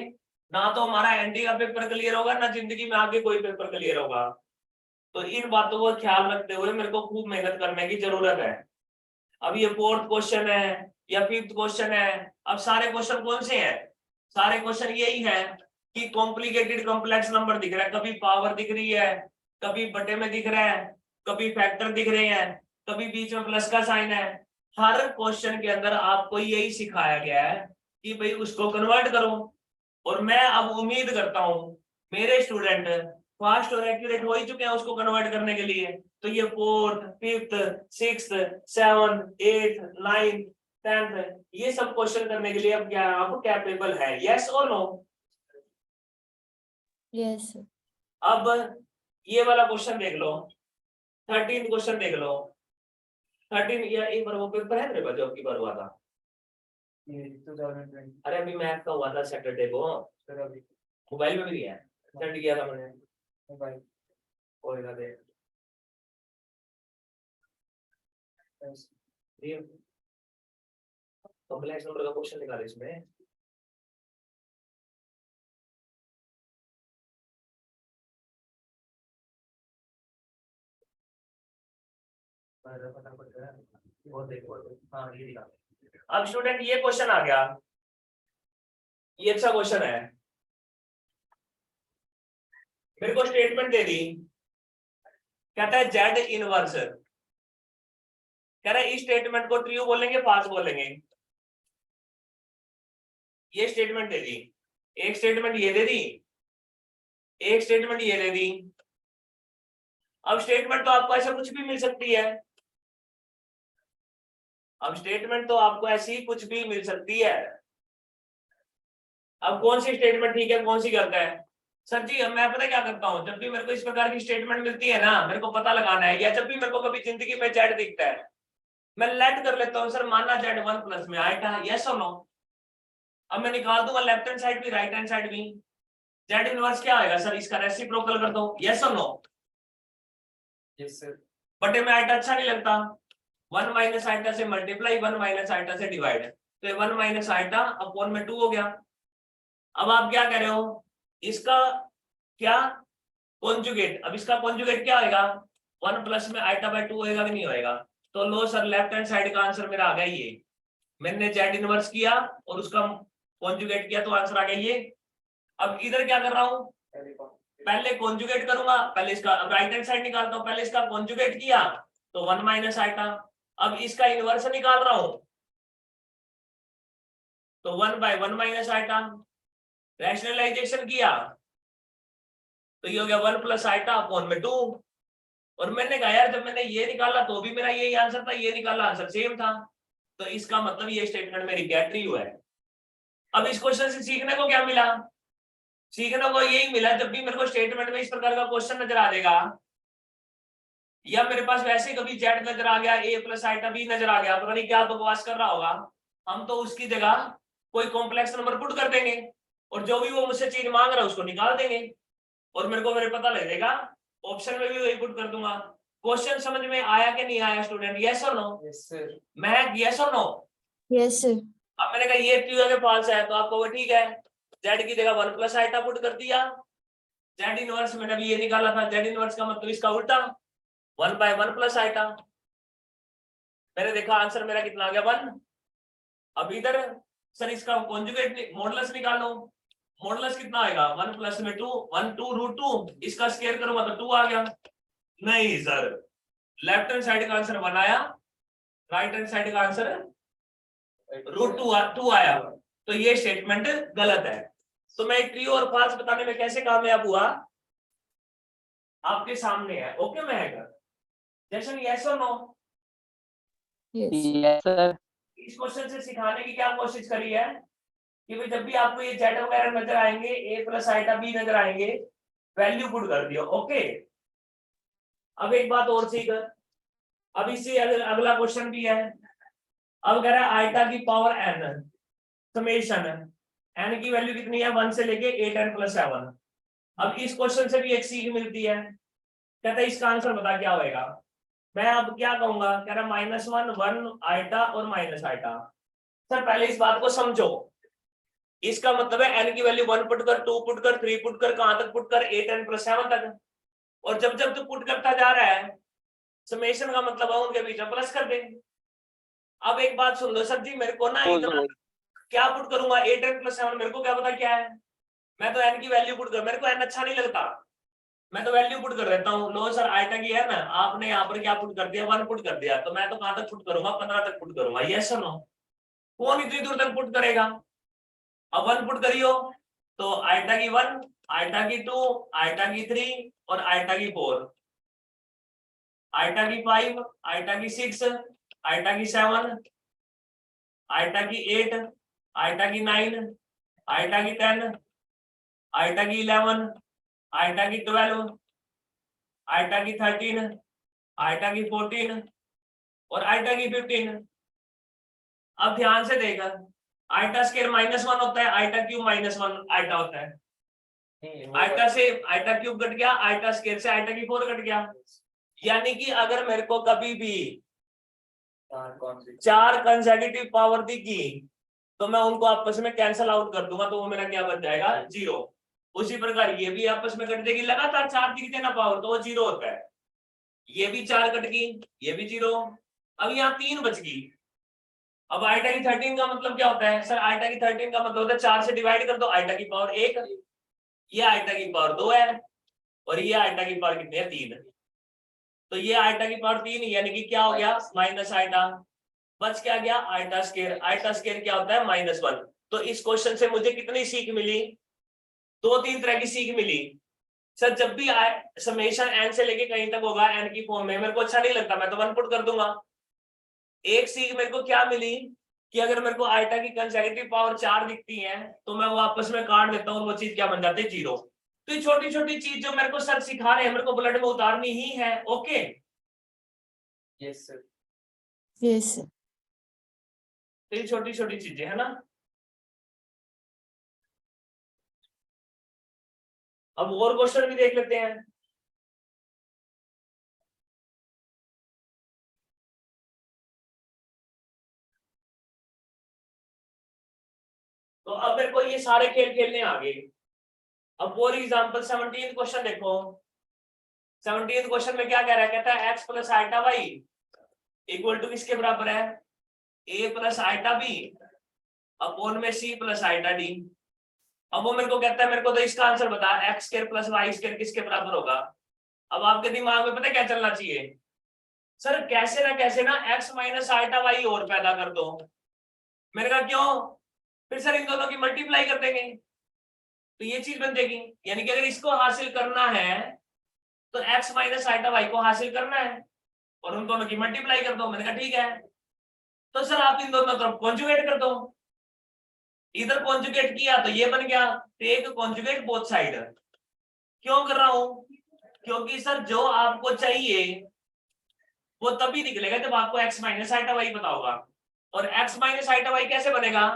ना तो हमारा एनडी का पेपर क्लियर होगा, ना जिंदगी में आगे कोई पेपर क्लियर होगा। तो इन बातों को ख्याल रखते हुए मेरे को खूब मेहनत करने की जरूरत है। अब ये 4th क्वेश्चन है या 5th क्वेश्चन है, अब सारे क्वेश्चन कौन से हैं, सारे क्वेश्चन यही है कि कॉम्प्लिकेटेड कॉम्प्लेक्स नंबर दिख रहा है, कभी पावर दिख रही है, कभी बटे में दिख रहा है, कभी फैक्टर दिख रहे हैं, कभी बीच में प्लस का साइन है। हर क्वेश्चन के अंदर आपको यही सिखाया गया है कि भाई उसको कन्वर्ट करो, और मैं अब उम्मीद करता हूं मेरे स्टूडेंट फास्ट और एक्यूरेट हो ही चुके हैं उसको कन्वर्ट करने के लिए। तो ये 4th 5th 6th 7th 8th 9th 10th ये सब क्वेश्चन करने के लिए अब क्या आप कैपेबल है, यस और नो? यस। अब ये वाला क्वेश्चन देख लो, 13th क्वेश्चन देख लो। 13 या एक बार वो पेपर है मेरे पास जो आपकी बार हुआ था, ये 2020। अरे अभी मैथ का हुआ था सैटरडे को, सर अभी मोबाइल में भी है, सेंड किया था मैंने मोबाइल, होएगा देख ये कॉम्प्लेक्स नंबर का क्वेश्चन निकाले इसमें। हाँ ये दिखा। अब स्टूडेंट ये क्वेश्चन आ गया, ये अच्छा क्वेश्चन है, मेरे को स्टेटमेंट दे दी, कहता है जेड इनवर्स, कह रहा है इस स्टेटमेंट को ट्रू बोलेंगे पास बोलेंगे। ये स्टेटमेंट दे दी, एक स्टेटमेंट ये दे दी, एक स्टेटमेंट ये दे दी, अब स्टेटमेंट तो आपको ऐसे कुछ भी मिल सकती है, अब स्टेटमेंट तो आपको ऐसी कुछ भी मिल सकती है। अब कौन सी स्टेटमेंट ठीक है कौन सी गलत है? सर जी मैं पता क्या करता हूँ, जब भी मेरे को इस प्रकार की स्टेटमेंट मिलती है ना, मेरे को पता लगाना है, या जब भी मेरे को कभी जिंदगी में जेड दिखता है, मैं लेट कर लेता हूँ सर माना जेड 1 प्लस में आएगा, यस और नो। अब मैं निकाल दूंगा लेफ्ट हैंड साइड भी राइट हैंड साइड भी, जेड इनवर्स क्या आएगा सर, इसका रेसिप्रोकल कर दो, यस और नो। Yes sir. बटे में आइटा अच्छा नहीं लगता, 1 माइनस आइटा से मल्टीप्लाई 1 माइनस आइटा से डिवाइड, तो 1 माइनस आइटा अपॉन में 2 हो गया। अब आप क्या कह रहे हो, इसका क्या कॉन्जुगेट, अब इसका कॉन्जुगेट क्या होगा, 1 प्लस में आइटा बाय 2 होएगा कि नहीं होएगा? तो लो सर लेफ्ट हैंड साइड का आंसर मेरा आ गया ये, मैंने जेड इनवर्स किया और उसका कॉन्जुगेट किया तो आंसर आ गया ये। अब इधर क्या कर रहा हूं, पहले कॉन्जुगेट करूंगा, पहले इसका राइट हैंड साइड निकालता हूं, पहले इसका कॉन्जुगेट किया तो 1 माइनस आइटा, अब इसका इनवर्स निकाल रहा हूं तो 1 बाय 1 माइनस आइटा, रैशनलाइजेशन किया तो ये हो गया 1 प्लस आइटा अपॉन में 2। और मैंने कहा यार जब मैंने ये निकाला तो भी मेरा यही आंसर था, ये निकाला आंसर सेम था, तो इसका मतलब ये स्टेटमेंट मेरी क्या ट्रू है। अब इस क्वेश्चन से सीखने को क्या मिला, सीखने को यही मिला, जब भी मेरे को स्टेटमेंट में इस प्रकार का क्वेश्चन नजर आ जाएगा, या मेरे पास वैसे कभी जेड नजर आ गया, ए प्लस आइटा बी नजर आ गया, पता नहीं क्या बकवास कर रहा होगा, हम तो उसकी जगह कोई कॉम्प्लेक्स नंबर पुट कर देंगे और जो भी वो मुझसे चीज मांग रहा है उसको निकाल देंगे और मेरे को मेरे पता लग जाएगा, ऑप्शन में भी वही पुट कर दूंगा। क्वेश्चन समझ में आया कि नहीं आया स्टूडेंट, यस और नो? Yes sir. मैं यस और नो? Yes, sir. अब मैंने कहा ये ट्रू है कि फॉल्स है, तो आपको वो ठीक है, जेड की जगह 1 प्लस आइटा पुट कर दिया, जेड इनवर्स मैंने अभी ये निकाला था, जेड इनवर्स का मतलब इसका उल्टा 1 बाय 1 प्लस आइटा, मैंने देखा आंसर मेरा कितना आ गया 1। अब इधर सर इसका कॉन्जुगेट मॉडुलस निकालो, मॉडुलस कितना आएगा 1 प्लस में 2, 1 2 रूट 2, इसका स्क्वायर करूंगा तो 2 आ गया। नहीं सर, लेफ्ट हैंड साइड का आंसर 1 आया, राइट हैंड साइड का आंसर रूट 2 आया, तो ये स्टेटमेंट गलत है। तो मैं ट्रू और फॉल्स बताने में कैसे कामयाब हुआ, आपके सामने है। ओके महक, जैसन यस और नो? Yes. Yes sir. इस क्वेश्चन से सिखाने की क्या कोशिश करी है कि भाई जब भी आपको ये जेड वगैरह नजर आएंगे, ए प्लस आइटा बी नजर आएंगे, वैल्यू पुट कर दियो। ओके, अब एक बात और सीख, अब इससे अगला क्वेश्चन भी है, अब कह रहा है आइटा की पावर एन समेशन, एन की वैल्यू कितनी है 1 से लेके 8n + 7। अब इस क्वेश्चन से भी एक सीख मिलती है, कहता है इसका आंसर बता क्या होएगा। मैं अब क्या कहूंगा, कह रहा -1 1 आइटा और माइनस आइटा। सर पहले इस बात को समझो, इसका मतलब है n की वैल्यू 1 पुट कर, 2 पुट कर, 3 पुट कर, कहां तक पुट कर 8n + 7 तक, और जब जब तू पुट करता जा रहा है समेशन का मतलब है उनके बीच में प्लस कर दे। अब एक बात सुन लो सर जी, मेरे को ना इतना क्या पुट करूंगा 8n + 7, मेरे को क्या पता क्या है, मैं तो n की वैल्यू पुट कर, मेरे को n अच्छा नहीं लगता, मैं तो वैल्यू पुट कर देता हूँ। लो सर आइटा की है ना, आपने यहाँ पर क्या पुट कर दिया 1 पुट कर दिया, तो मैं तो कहां तक पुट करूंगा 15 तक पुट करूंगा, यस और नो? कौन इतनी दूर तक पुट करेगा। अब 1 पुट करियो तो आइटा की 1, आइटा की 2, आइटा की 3 और आइटा की 4, आइटा की 5, आइटा की 6, आइटा की 7, आइटा की 8, आइटा की 9, आइटा की 10, आइटा की 11, आइटा की 12, आइटा की 13, आइटा की 14 और आइटा की 15। अब ध्यान से देखा, आइटा स्क्वायर -1 होता है, आइटा क्यूब -1 आइटा होता है, आइटा से आइटा क्यूब कट गया, आइटा स्क्वायर से आइटा की 4 कट गया, यानी कि अगर मेरे को कभी भी 4 कंसेक्यूटिव पावर दिखी तो मैं उनको आपस में कैंसल आउट कर दूंगा, तो वो मेरा क्या बन जाएगा 0। उसी प्रकार ये भी आपस में कट देगी, लगातार 4 दिखते ना पावर तो वो 0 होता है, ये भी 4 कट गई, ये भी 0, अब यहाँ 3 बच गई। अब आइटा की 13 का मतलब क्या होता है सर, आइटा की 13 का मतलब होता है 4 से डिवाइड कर दो, आइटा की पावर 1, ये आइटा की पावर 2 है और ये आइटा की पावर कितनी है 3, तो ये आइटा की पावर 3 यानी कि क्या हो गया माइनस आइटा, बच क्या गया आइटा स्क्वायर। आइटा स्क्वायर क्या होता है -1। तो इस क्वेश्चन से मुझे कितनी सीख मिली, 2-3 तरह की सीख मिली। सर जब भी समेशन एन से लेके कहीं तक होगा एन की फॉर्म में, मेरे को अच्छा नहीं लगता, मैं तो 1 पुट कर दूंगा। एक सीख मेरे को क्या मिली कि अगर मेरे को आइटा की कंसेक्यूटिव पावर 4 दिखती है तो मैं वो आपस में काट देता हूँ, वो चीज क्या बन जाती है 0। तो ये छोटी छोटी चीज जो मेरे को सर सिखा रहे हैं मेरे को ब्लड में उतारनी ही है। Okay yes sir. Yes sir. तो ये छोटी छोटी चीजें है ना। अब और क्वेश्चन भी देख लेते हैं। तो अब मेरे को ये सारे खेल खेलने आ गए। अब फॉर एग्जांपल 17th क्वेश्चन देखो। 17th क्वेश्चन में क्या कह रहा है, कहता है x plus iota y equal to किसके बराबर है, a plus iota b upon में c प्लस आइटा डी। अब वो मेरे को कहता है मेरे को तो इसका आंसर बता, x square plus y square किसके बराबर होगा। अब आपके दिमाग में पता है क्या चलना चाहिए, सर कैसे ना एक्स माइनस आइटा वाई और पैदा कर दो। मैंने कहा क्यों, फिर सर इन दोनों की मल्टीप्लाई कर देंगे तो ये चीज बन जाएगी। यानी कि अगर इसको हासिल करना है तो एक्स माइनस आइटा वाई को हासिल करना है और उन दोनों की मल्टीप्लाई कर दो। मैंने कहा ठीक है, तो सर आप इन दोनों तरफ कॉन्जुगेट कर दो। इधर कॉन्जुगेट किया तो ये बन गया, टेक कॉन्जुगेट बोथ साइड। क्यों कर रहा हूं, क्योंकि सर जो आपको चाहिए वो तभी निकलेगा जब आपको x माइनस आइटा वाई पता होगा। और x माइनस आइटा वाई कैसे बनेगा,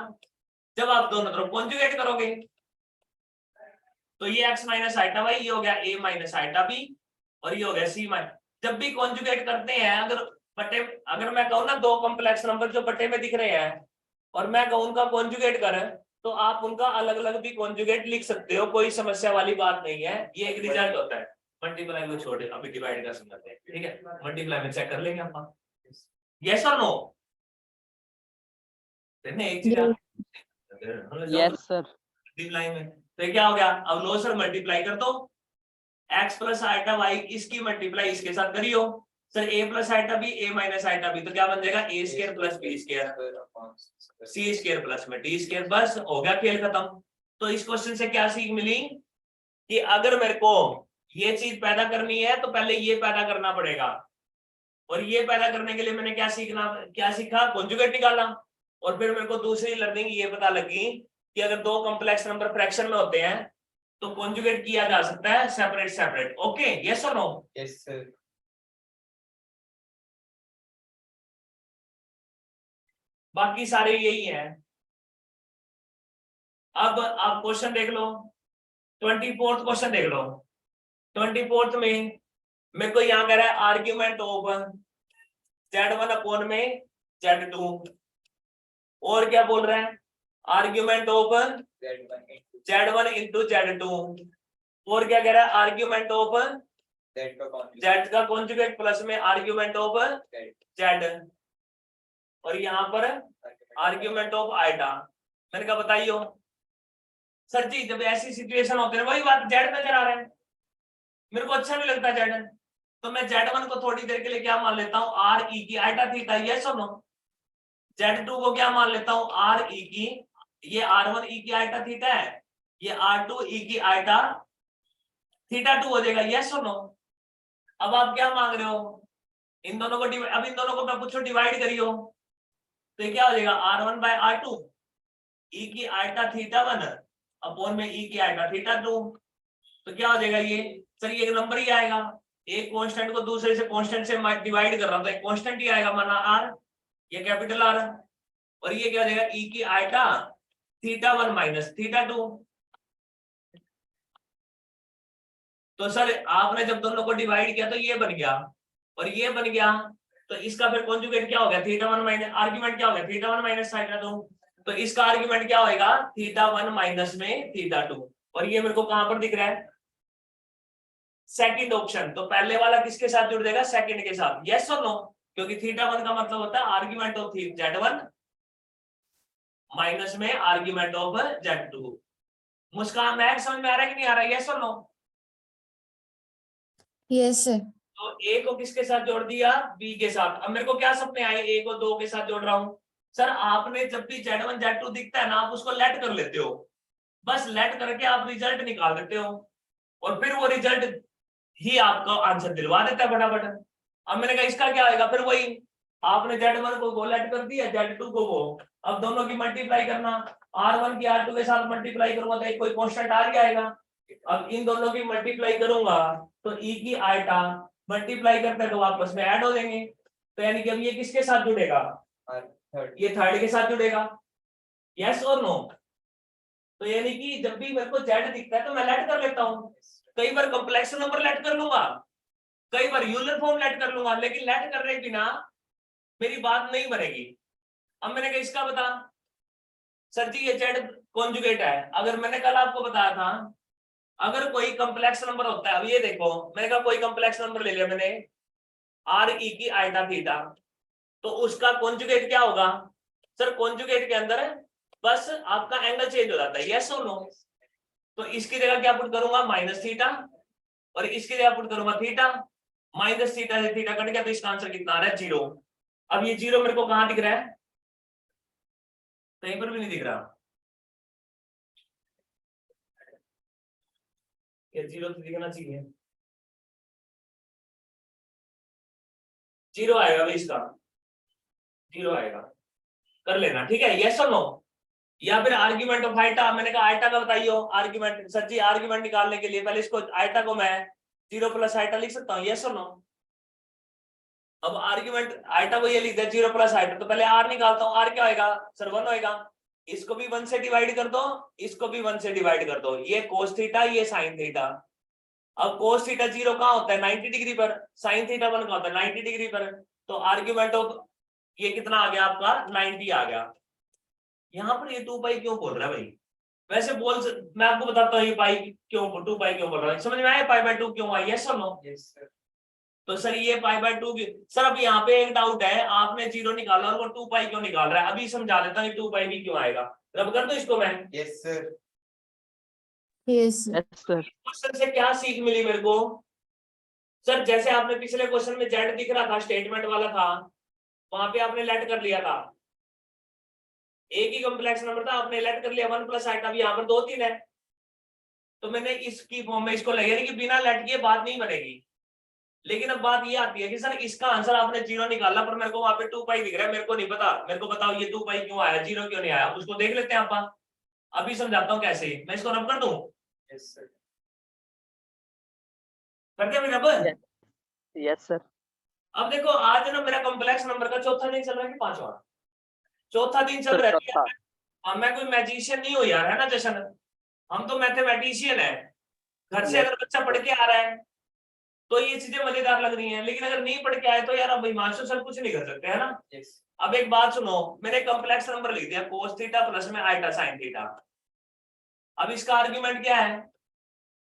जब आप दोनों तरफ कॉन्जुगेट करोगे। तो ये x माइनस आइटा वाई, ये हो गया a माइनस आइटा बी और ये हो गया c माइनस। जब भी कॉन्जुगेट करते हैं, अगर मैं कहूँ ना दो कॉम्प्लेक्स नंबर जो बटे में दिख रहे हैं और मैं कहूँ उनका कॉन्जुगेट कर, तो आप उनका अलग अलग भी कॉन्जुगेट लिख सकते हो, कोई समस्या वाली बात नहीं है। ये एक रिजल्ट होता है। मल्टीप्लाई को छोड़े, अभी डिवाइड का समझते हैं, ठीक है। मल्टीप्लाई में चेक कर लेंगे हम। यस और नो, एक चीज यस सर। मल्टीप्लाई में तो क्या हो गया, अब लो सर मल्टीप्लाई कर दो, x प्लस आइटा वाई इसकी मल्टीप्लाई इसके साथ करियो। Sir a plus iota b a minus iota b, तो क्या बन जाएगा a square plus b square c स्क्वायर प्लस में d स्क्वायर। बस हो गया खेल खत्म। तो इस क्वेश्चन से क्या सीख मिली कि अगर मेरे को ये चीज पैदा करनी है तो पहले ये पैदा करना पड़ेगा, और ये पैदा करने के लिए मैंने क्या सीखा, कॉन्जुगेट निकाला। और फिर मेरे को दूसरी लर्निंग ये पता लगी कि अगर दो कॉम्प्लेक्स नंबर फ्रैक्शन में होते हैं तो कॉन्जुगेट किया जा सकता है सेपरेट सेपरेट। ओके यस और नो। Yes sir. बाकी सारे यही है। अब आप क्वेश्चन देख लो, 24th क्वेश्चन देख लो। 24th में मेरे को यहाँ कह रहा है आर्ग्यूमेंट ऑफ z1 अपॉन में z2, और क्या बोल रहा है argument of z1 into z2, और क्या कह रहा है आर्ग्यूमेंट ऑफ z का कॉन्जुगेट प्लस में आर्ग्यूमेंट ऑफ z, और यहाँ पर आर्ग्यूमेंट ऑफ आइटा। मैंने कहा बताइयो सर जी, जब ऐसी सिचुएशन होती है वही बात z नजर आ रहा है, मेरे को अच्छा नहीं लगता z, तो मैं z1 को थोड़ी देर के लिए क्या मान लेता हूँ r e की आइटा थीटा। यस और नो। z2 को क्या मान लेता हूँ r e की, ये r1 e की आइटा थीटा है, ये r2 e की आइटा थीटा 2 हो जाएगा। यस और नो। अब आप क्या मांग रहे हो, इन दोनों को अब इन दोनों को मैं पूछो डिवाइड करियो, तो ये क्या हो जाएगा r1 बाय r2 e की आइटा थीटा 1 अपॉन में e की आइटा थीटा 2। तो क्या हो जाएगा ये, सर ये एक नंबर ही आएगा, एक कांस्टेंट को दूसरे से कांस्टेंट से डिवाइड कर रहा हूं तो एक कांस्टेंट ही आएगा, माना r, ये कैपिटल R, और ये क्या हो जाएगा e की आइटा थीटा 1 माइनस थीटा 2। तो सर आपने जब दोनों को डिवाइड किया तो ये बन गया और ये बन गया, तो इसका फिर कॉन्जुगेट क्या हो गया थीटा 1 माइनस, आर्ग्यूमेंट क्या हो गया थीटा 1 माइनस थीटा 2, तो इसका आर्ग्यूमेंट क्या होएगा थीटा 1 माइनस में थीटा 2। और ये मेरे को कहां पर दिख रहा है, सेकंड ऑप्शन। तो पहले वाला किसके साथ जुड़ जाएगा, सेकंड के साथ। यस और नो, क्योंकि थीटा 1 का मतलब होता है आर्ग्यूमेंट ऑफ z1 माइनस में argument of z2। Muskan math समझ में आ रहा है कि नहीं आ रहा है, यस और नो। Yes sir. तो a को किसके साथ जोड़ दिया, b के साथ। अब मेरे को क्या सपने आए, a को 2 के साथ जोड़ रहा हूं। सर आपने जब भी z1 z2 दिखता है ना, आप उसको लेट कर लेते हो, बस लेट करके आप रिजल्ट निकाल देते हो। और फिर वो रिजल्ट ही आपको आंसर दिलवा देता है फटाफट। अब मैंने कहा इसका क्या आएगा, फिर वही आपने Z1 को लेट कर दिया, Z2 को वो, अब दोनों की मल्टीप्लाई करना, R1 की R2 के साथ मल्टीप्लाई करूंगा तो एक कोई कांस्टेंट आ जाएगा। अब इन दोनों की मल्टीप्लाई करूंगा तो E की आइटा मल्टीप्लाई करते हैं तो आपस में ऐड हो जाएंगे, तो यानी कि अब ये किसके साथ जुड़ेगा, ये थर्ड के साथ जुड़ेगा, यस और नो। तो यानी कि जब भी मेरे को Z दिखता है तो मैं लेट कर लेता हूँ, कई बार कॉम्प्लेक्स नंबर लेट कर लूंगा, कई बार यूलर फॉर्म लेट कर लूंगा, लेकिन लेट करने के बिना मेरी बात नहीं बनेगी। अब मैंने कहा इसका बता, सर जी ये Z कॉन्जुगेट है। अगर मैंने कल आपको बताया था अगर कोई कॉम्प्लेक्स नंबर होता है, अब ये देखो मैंने कहा कोई कॉम्प्लेक्स नंबर ले लिया मैंने RE की आइटा थीटा, तो उसका कॉन्जुगेट क्या होगा, सर कॉन्जुगेट के अंदर बस आपका एंगल चेंज हो जाता है, यस और नो। तो इसकी जगह क्या पुट करूंगा, माइनस थीटा, और इसकी जगह पुट करूंगा थीटा, माइनस थीटा से थीटा कट गया तो इसका आंसर कितना आ रहा है, 0। अब ये 0 मेरे को कहां दिख रहा है, कहीं पर भी नहीं दिख रहा, ये 0 तो दिखना चाहिए, 0 आएगा भाई, इसका 0 आएगा, कर लेना ठीक है, यस और नो। या फिर आर्ग्यूमेंट ऑफ आइटा, मैंने कहा आइटा का बताइयो आर्ग्यूमेंट, सर जी आर्ग्यूमेंट निकालने के लिए पहले इसको आइटा को मैं 0 प्लस आइटा लिख सकता हूँ, यस और नो। अब आर्ग्यूमेंट आइटा को ये लिख दिया 0 प्लस आइटा, तो पहले आर निकालता हूँ, आर क्या होएगा सर 1 होएगा, इसको भी 1 से डिवाइड कर दो, इसको भी 1 से डिवाइड कर दो, ये कोस थीटा ये साइन थीटा। अब कोस थीटा 0 कहाँ होता है 90 डिग्री पर, साइन थीटा 1 कहाँ होता है 90 डिग्री पर, तो आर्ग्यूमेंट ऑफ ये कितना आ गया आपका 90 आ गया। यहाँ पर ये 2 पाई क्यों बोल रहा है भाई, वैसे मैं आपको बताता हूँ ये पाई क्यों 2 पाई क्यों बोल रहा है, समझ में आया पाई बाय 2 क्यों आई, यस और नो। तो सर ये पाई बाय 2 सर अब यहाँ पे एक डाउट है, आपने 0 निकाला और वो 2 पाई क्यों निकाल रहा है, अभी समझा देता हूँ 2 पाई भी क्यों आएगा, रब कर दो इसको मैं, yes sir, yes Yes, sir. Question से क्या सीख मिली मेरे को, सर जैसे आपने पिछले क्वेश्चन में जेड दिख रहा था स्टेटमेंट वाला था, वहां पे आपने लेट कर लिया था, एक ही कॉम्प्लेक्स नंबर था आपने लेट कर लिया 1 प्लस आइटा, अब यहाँ पर 2 3 है, तो मैंने इसकी फॉर्म में इसको लगे कि बिना लेट किए बात नहीं बनेगी। लेकिन अब बात ये आती है कि सर इसका आंसर आपने 0 निकाला पर मेरे को वहां पे 2 पाई दिख रहा है, मेरे को नहीं पता, मेरे को बताओ ये 2 पाई क्यों आया 0 क्यों नहीं आया, उसको देख लेते हैं आप, अभी समझाता हूँ कैसे, मैं इसको रब कर दूं, यस सर, कर दिया रब। Yes. Yes, sir. अब देखो आज ना मेरा कॉम्प्लेक्स नंबर का चौथा दिन चल रहा है कि पांचवा, चौथा दिन चल Sir, रहा है। चौथा। अब मैं कोई मैजिशियन नहीं हूँ यार, है ना जशन, हम तो मैथमेटिशियन है, घर से Yes. अगर बच्चा पढ़ के आ रहा है तो ये चीजें मजेदार लग रही हैं, लेकिन अगर नहीं पढ़ के आए तो यार अब हिमांशु सर कुछ नहीं कर सकते, है ना। यस, अब एक बात सुनो, मैंने कॉम्प्लेक्स नंबर लिख दिया कोस थीटा प्लस में आइटा साइन थीटा, अब इसका आर्ग्यूमेंट क्या है,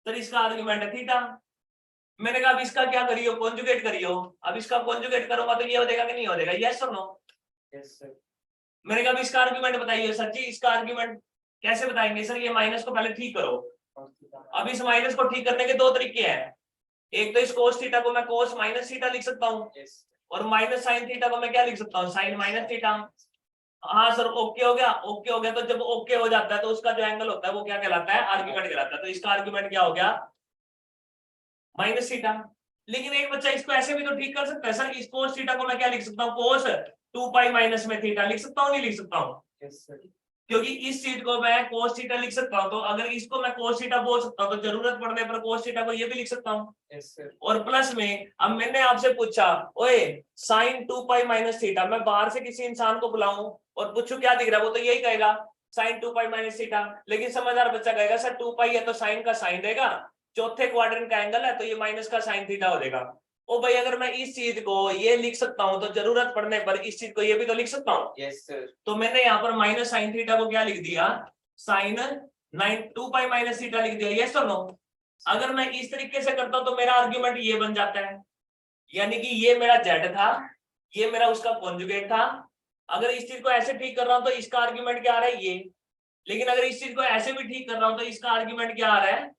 सर इसका आर्ग्यूमेंट है थीटा, मैंने कहा अब इसका क्या करियो कॉन्जुगेट करियो, अब इसका कॉन्जुगेट करूंगा तो ये हो जाएगा कि नहीं हो जाएगा, यस और नो। यस सर, मैंने कहा अब इसका आर्ग्यूमेंट बताइए, सर जी इसका आर्ग्यूमेंट कैसे बताएंगे, सर ये माइनस को पहले ठीक करो। अब इस माइनस को ठीक करने के 2 तरीके हैं, एक तो इस कोस थीटा को मैं कोस माइनस थीटा लिख सकता हूँ, यस, और माइनस साइन थीटा को मैं क्या लिख सकता हूँ साइन माइनस थीटा। हाँ सर ओके हो गया, ओके हो गया, तो जब ओके हो जाता है तो उसका जो एंगल होता है वो क्या कहलाता है, आर्ग्यूमेंट कहलाता है, तो इसका आर्ग्यूमेंट क्या हो गया माइनस थीटा। लेकिन एक बच्चा इसको ऐसे भी तो ठीक कर सकता है, सर इस कोस थीटा को मैं क्या लिख सकता हूँ कोस 2 पाई माइनस में थीटा लिख सकता हूँ, नहीं लिख सकता हूँ, यस सर, क्योंकि इस चीज को मैं कोस थीटा लिख सकता हूँ, तो अगर इसको मैं कोस थीटा बोल सकता हूँ तो जरूरत पड़ने पर कोस थीटा को ये भी लिख सकता हूँ। यस सर, और प्लस में अब मैंने आपसे पूछा ओए साइन 2 पाई माइनस थीटा, मैं बाहर से किसी इंसान को बुलाऊं और पूछूं क्या दिख रहा है, वो तो यही कहेगा साइन 2 पाई माइनस थीटा, लेकिन समझदार बच्चा कहेगा सर 2 पाई है तो साइन का साइन देगा, चौथे क्वाड्रेंट का एंगल है तो ये माइनस का साइन थीटा हो जाएगा। ओ भाई अगर मैं इस चीज को ये लिख सकता हूँ तो जरूरत पड़ने पर इस चीज को ये भी तो लिख सकता हूँ। यस सर, तो मैंने यहाँ पर माइनस साइन थीटा को क्या लिख दिया साइन 2 पाई माइनस थीटा लिख दिया, यस और नो। अगर मैं इस तरीके से करता हूं तो मेरा आर्ग्यूमेंट ये बन जाता है, यानी कि ये मेरा जेड था, ये मेरा उसका कॉन्जुगेट था। अगर इस चीज को ऐसे ठीक कर रहा हूं तो इसका आर्ग्यूमेंट क्या आ रहा है ये, लेकिन अगर इस चीज को ऐसे भी ठीक कर रहा हूं तो इसका आर्ग्यूमेंट क्या आ रहा है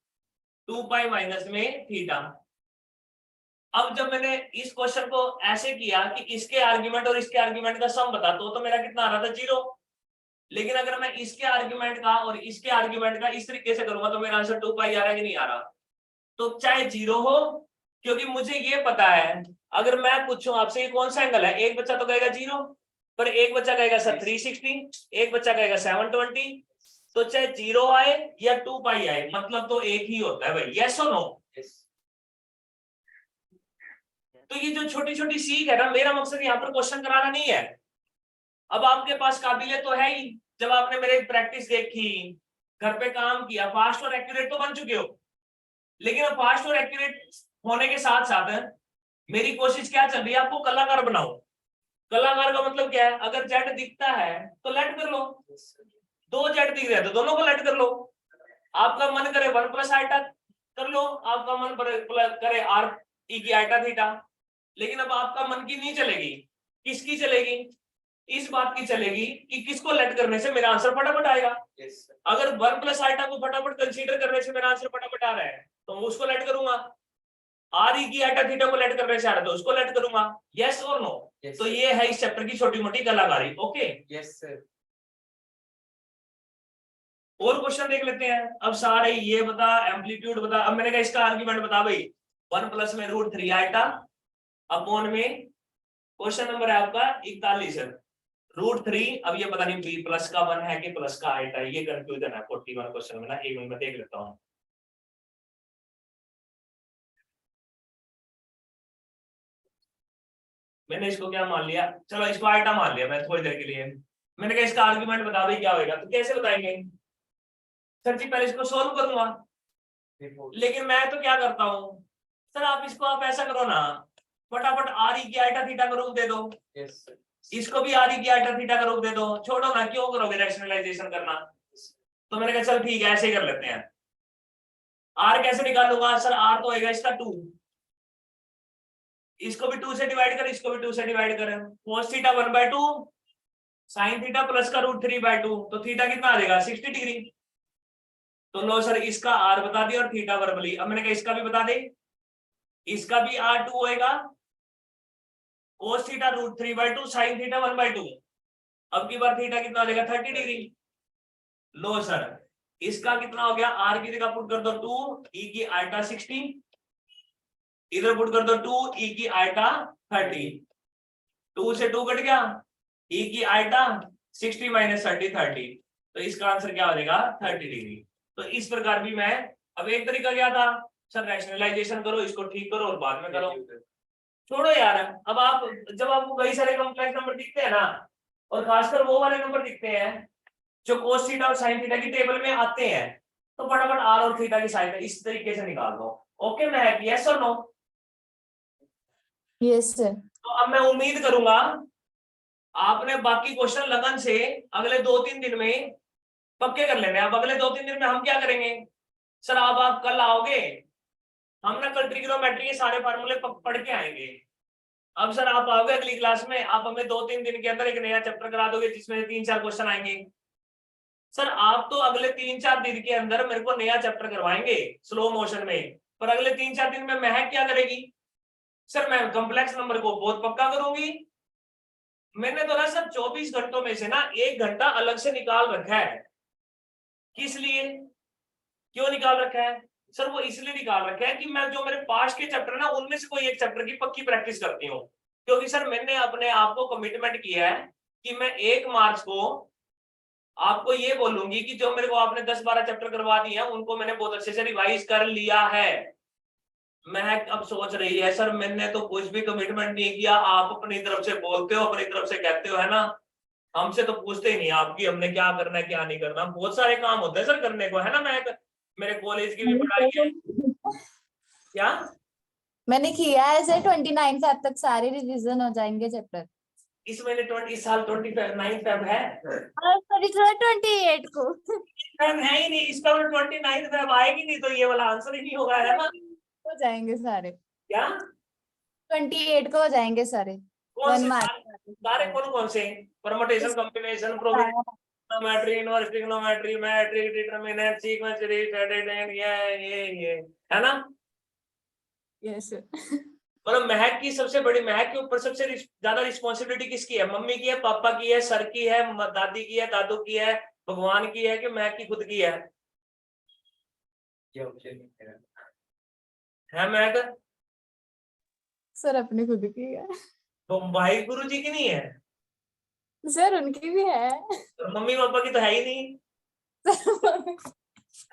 2 पाई माइनस में थीटा। अब जब मैंने इस क्वेश्चन को ऐसे किया कि इसके आर्ग्यूमेंट और इसके आर्ग्यूमेंट का सम बता तो मेरा कितना आ रहा था 0, लेकिन अगर मैं इसके आर्ग्यूमेंट का और इसके आर्ग्यूमेंट का इस तरीके से करूंगा तो मेरा आंसर 2 पाई आ रहा है कि नहीं आ रहा। तो चाहे 0 हो, क्योंकि मुझे ये पता है अगर मैं पूछूं आपसे ये कौन सा एंगल है, एक बच्चा तो कहेगा 0, पर एक बच्चा कहेगा सर 360, एक बच्चा कहेगा 720, तो चाहे 0 आए या 2 पाई आए मतलब तो एक ही होता है भाई, यस और नो। Yes. तो ये जो छोटी छोटी सीख है ना, मेरा मकसद यहाँ पर क्वेश्चन कराना नहीं है। अब आपके पास काबिलियत तो है ही, जब आपने मेरे प्रैक्टिस देखी, घर पे काम किया, फास्ट और एक्यूरेट तो बन चुके हो। लेकिन अब फास्ट और एक्यूरेट होने के साथ साथ मेरी कोशिश क्या चल रही है, आपको कलाकार बनाओ। कलाकार का मतलब क्या है, अगर जेड दिखता है तो लेट कर लो, Yes, sir. 2 जेड दिख रहे हैं तो दोनों को लेट कर लो। आपका मन करे 1 प्लस आइटा कर लो, आपका मन करे आर ई की आइटा थीटा। लेकिन अब आपका मन की नहीं चलेगी, किसकी चलेगी, इस बात की चलेगी कि किसको लेट करने से मेरा आंसर फटाफट आएगा। Yes, sir. अगर 1 प्लस आइटा को फटाफट कंसीडर करने से मेरा आंसर फटाफट आ रहा है तो मैं उसको लेट करूंगा, आर ई की आइटा थीटा को लेट करने से आ रहा है तो उसको लेट करूंगा, यस और नो। Yes, तो sir. ये है इस चैप्टर की छोटी मोटी कलाकारी। Okay, Yes, sir. और क्वेश्चन देख लेते हैं। अब सारे ये बता, एम्पलीट्यूड बता। अब मैंने कहा इसका आर्गुमेंट बता भाई, 1 प्लस में √3 आइटा अपॉन में, क्वेश्चन नंबर है आपका 41 √3। अब ये पता नहीं बी प्लस का 1 है कि प्लस का आइटा, ये कंफ्यूजन है 41 क्वेश्चन में ना। एक मिनट में देख लेता हूँ। मैंने इसको क्या मान लिया, चलो इसको आइटा मान लिया मैं थोड़ी देर के लिए। मैंने कहा इसका आर्गुमेंट बता भाई क्या होगा, तो कैसे बताएंगे सर जी, पहले इसको सोल्व करूंगा। Report. लेकिन मैं तो क्या करता हूँ सर, आप ऐसा करो ना, फटाफट आर ई की आइटा थीटा का रूप दे दो, Yes, sir. इसको भी आर ई की आइटा थीटा का रूप दे दो, छोड़ो ना, क्यों करोगे रैशनलाइजेशन करना। तो मैंने कहा चल ठीक है ऐसे ही कर लेते हैं। आर कैसे निकालूंगा सर, आर तो होगा इसका 2, इसको भी 2 से डिवाइड कर, इसको भी 2 से डिवाइड कर, cos theta 1/2 sin theta plus का √3/2, तो थीटा कितना आ जाएगा 60 डिग्री। तो लो सर इसका आर बता दिया और थीटा वर्बली। अब मैंने कहा इसका भी बता दे, इसका भी R2 होएगा, cos थीटा √3/2 sin थीटा 1/2। अब की बार थीटा कितना आ जाएगा 30 डिग्री। लो सर इसका कितना हो गया, आर की जगह पुट कर दो 2 ई की आइटा 60, इधर पुट कर दो 2 ई की आइटा 30, 2 से 2 कट गया, ई की आइटा 60 माइनस 30, तो इसका आंसर क्या हो जाएगा 30 डिग्री। तो इस प्रकार भी मैं, अब एक तरीका क्या था सर, रैशनलाइजेशन करो, इसको ठीक करो और बाद में करो। छोड़ो यार, अब आप जब आपको कई सारे कॉम्प्लेक्स नंबर दिखते हैं ना, और खासकर वो वाले नंबर दिखते हैं जो cos थीटा और sin थीटा की टेबल में आते हैं, तो फटाफट r और थीटा की साइन इस तरीके से निकाल दो। ओके मैं यस और नो। Yes, sir. तो अब मैं उम्मीद करूंगा आपने बाकी क्वेश्चन लगन से अगले 2-3 दिन में पक्के कर लेने। अब अगले 2-3 दिन में हम क्या करेंगे सर, अब आप कल आओगे, हम ना कल ट्रिग्नोमेट्री के सारे फार्मूले पढ़ के आएंगे। अब सर आप आओगे अगली क्लास में, आप हमें 2-3 दिन के अंदर एक नया चैप्टर करा दोगे जिसमें 3-4 क्वेश्चन आएंगे। सर आप तो अगले 3-4 दिन के अंदर मेरे को नया चैप्टर करवाएंगे स्लो मोशन में, पर अगले 3-4 दिन में महक क्या करेगी सर, मैं कॉम्प्लेक्स नंबर को बहुत पक्का करूंगी। मैंने तो ना सर 24 घंटों में से ना 1 घंटा अलग से निकाल रखा है। किस लिए, क्यों निकाल रखा है सर, वो इसलिए निकाल रखा है कि मैं जो मेरे पास के चैप्टर ना उनमें से कोई एक चैप्टर की पक्की प्रैक्टिस करती हूँ। क्योंकि सर मैंने अपने आप को कमिटमेंट किया है कि मैं 1 मार्च को आपको ये बोलूंगी कि जो मेरे को आपने 10-12 चैप्टर करवा दिए हैं उनको मैंने बहुत अच्छे से रिवाइज कर लिया है। महक अब सोच रही है सर मैंने तो कुछ भी कमिटमेंट नहीं किया, आप अपनी तरफ से बोलते हो, अपनी तरफ से कहते हो, है ना, हमसे तो पूछते ही नहीं आपकी हमने क्या करना है क्या नहीं करना। बहुत सारे काम होते हैं सर करने को, है ना महक, मेरे कॉलेज की भी पढ़ाई है। क्या मैंने किया है सर, 29 फेब तक सारे रिवीजन हो जाएंगे चैप्टर। इस महीने 20 साल 29 फेब है, सॉरी सर 28 को फेब है ही नहीं, इसका 29 फेब आएगी नहीं तो ये वाला आंसर ही नहीं होगा, है ना। हो जाएंगे सारे, क्या 28 को हो जाएंगे सारे। कौन से 1 मार्च सारे कौन से, permutation combination probability inverse trigonometry matrix determinant sequence related ये है ना। यस मतलब महक की सबसे बड़ी, महक के ऊपर सबसे ज्यादा रिस्पॉन्सिबिलिटी किसकी है, मम्मी की है, पापा की है, सर की है, दादी की है, दादू की है, भगवान की है कि महक की खुद की है। है महक? सर अपनी खुद की है। तो भाई गुरु जी की नहीं है? सर उनकी भी है। और मम्मी पापा की तो है ही नहीं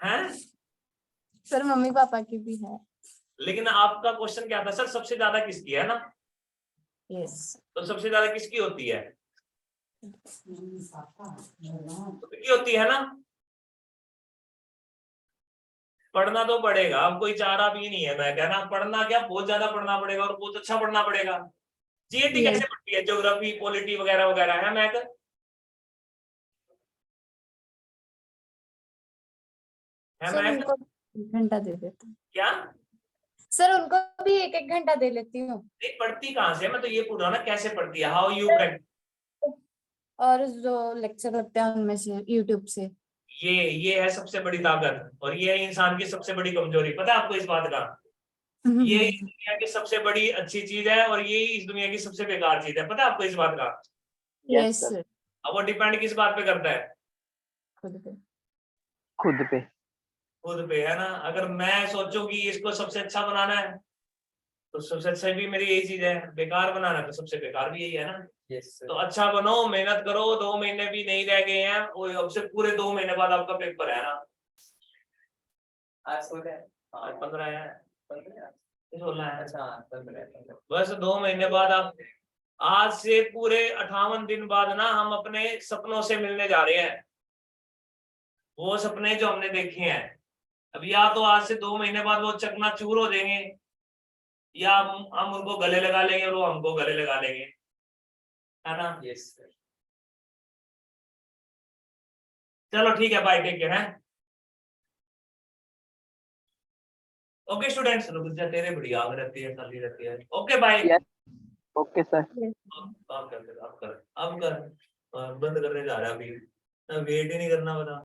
है। सर मम्मी पापा की भी है। लेकिन आपका क्वेश्चन क्या था सर, सबसे ज्यादा किसकी है ना? यस। तो सबसे ज्यादा किसकी होती है? किसकी होती है ना? पढ़ना तो पड़ेगा, अब कोई चारा भी नहीं है। मैं कहना पढ़ना क्या, बहुत ज्यादा पढ़ना पड़ेगा और बहुत अच्छा पढ़ना पड़ेगा। GAT Yes. कैसे पढ़ती है, ज्योग्राफी पॉलिटी वगैरह वगैरह, है मैं है सर मैं उनको 1 घंटा दे देती हूँ। क्या सर उनको भी 1-1 घंटा दे लेती हूँ। नहीं पढ़ती कहाँ से, मैं तो ये पूछ रहा हूँ ना कैसे पढ़ती है, हाउ यू प्रैक्टिस? और जो लेक्चर लगते हैं उनमें से, यूट्यूब से। ये है सबसे बड़ी ताकत और ये है इंसान की सबसे बड़ी कमजोरी, पता है आपको इस बात का? ये इस दुनिया की सबसे बड़ी अच्छी चीज है और ये इस दुनिया की सबसे बेकार चीज है, पता है आपको इस बात का? Yes sir. अब वो डिपेंड किस बात पे करता है? खुद पे। खुद पे। खुद पे, है ना? अगर मैं सोचूं कि इसको सबसे अच्छा बनाना है तो सबसे अच्छा भी मेरी यही चीज है, बेकार बनाना है तो सबसे बेकार भी यही है ना। Yes, sir. तो अच्छा बनो, मेहनत करो, 2 महीने भी नहीं रह गए हैं और अब से पूरे 2 महीने बाद आपका पेपर है ना। आज 16 है। आज 15 है, 15 है। 16 है, अच्छा, 15 है। बस 2 महीने बाद आप, आज से पूरे 58 दिन बाद ना हम अपने सपनों से मिलने जा रहे हैं। वो सपने जो हमने देखे हैं, अब या तो आज से 2 महीने बाद वो चकनाचूर हो जाएंगे या हम उनको गले लगा लेंगे और वो हमको गले लगा लेंगे, है ना? Yes, sir. चलो ठीक है, बाय, टेक केयर है। ओके स्टूडेंट्स, रुक जा, तेरे बड़ी आग रहती है, चली रहती है। Okay bye. Yes. Okay sir. अब कर, अब कर, बंद करने जा रहा है अभी, वेट ही नहीं करना, बता।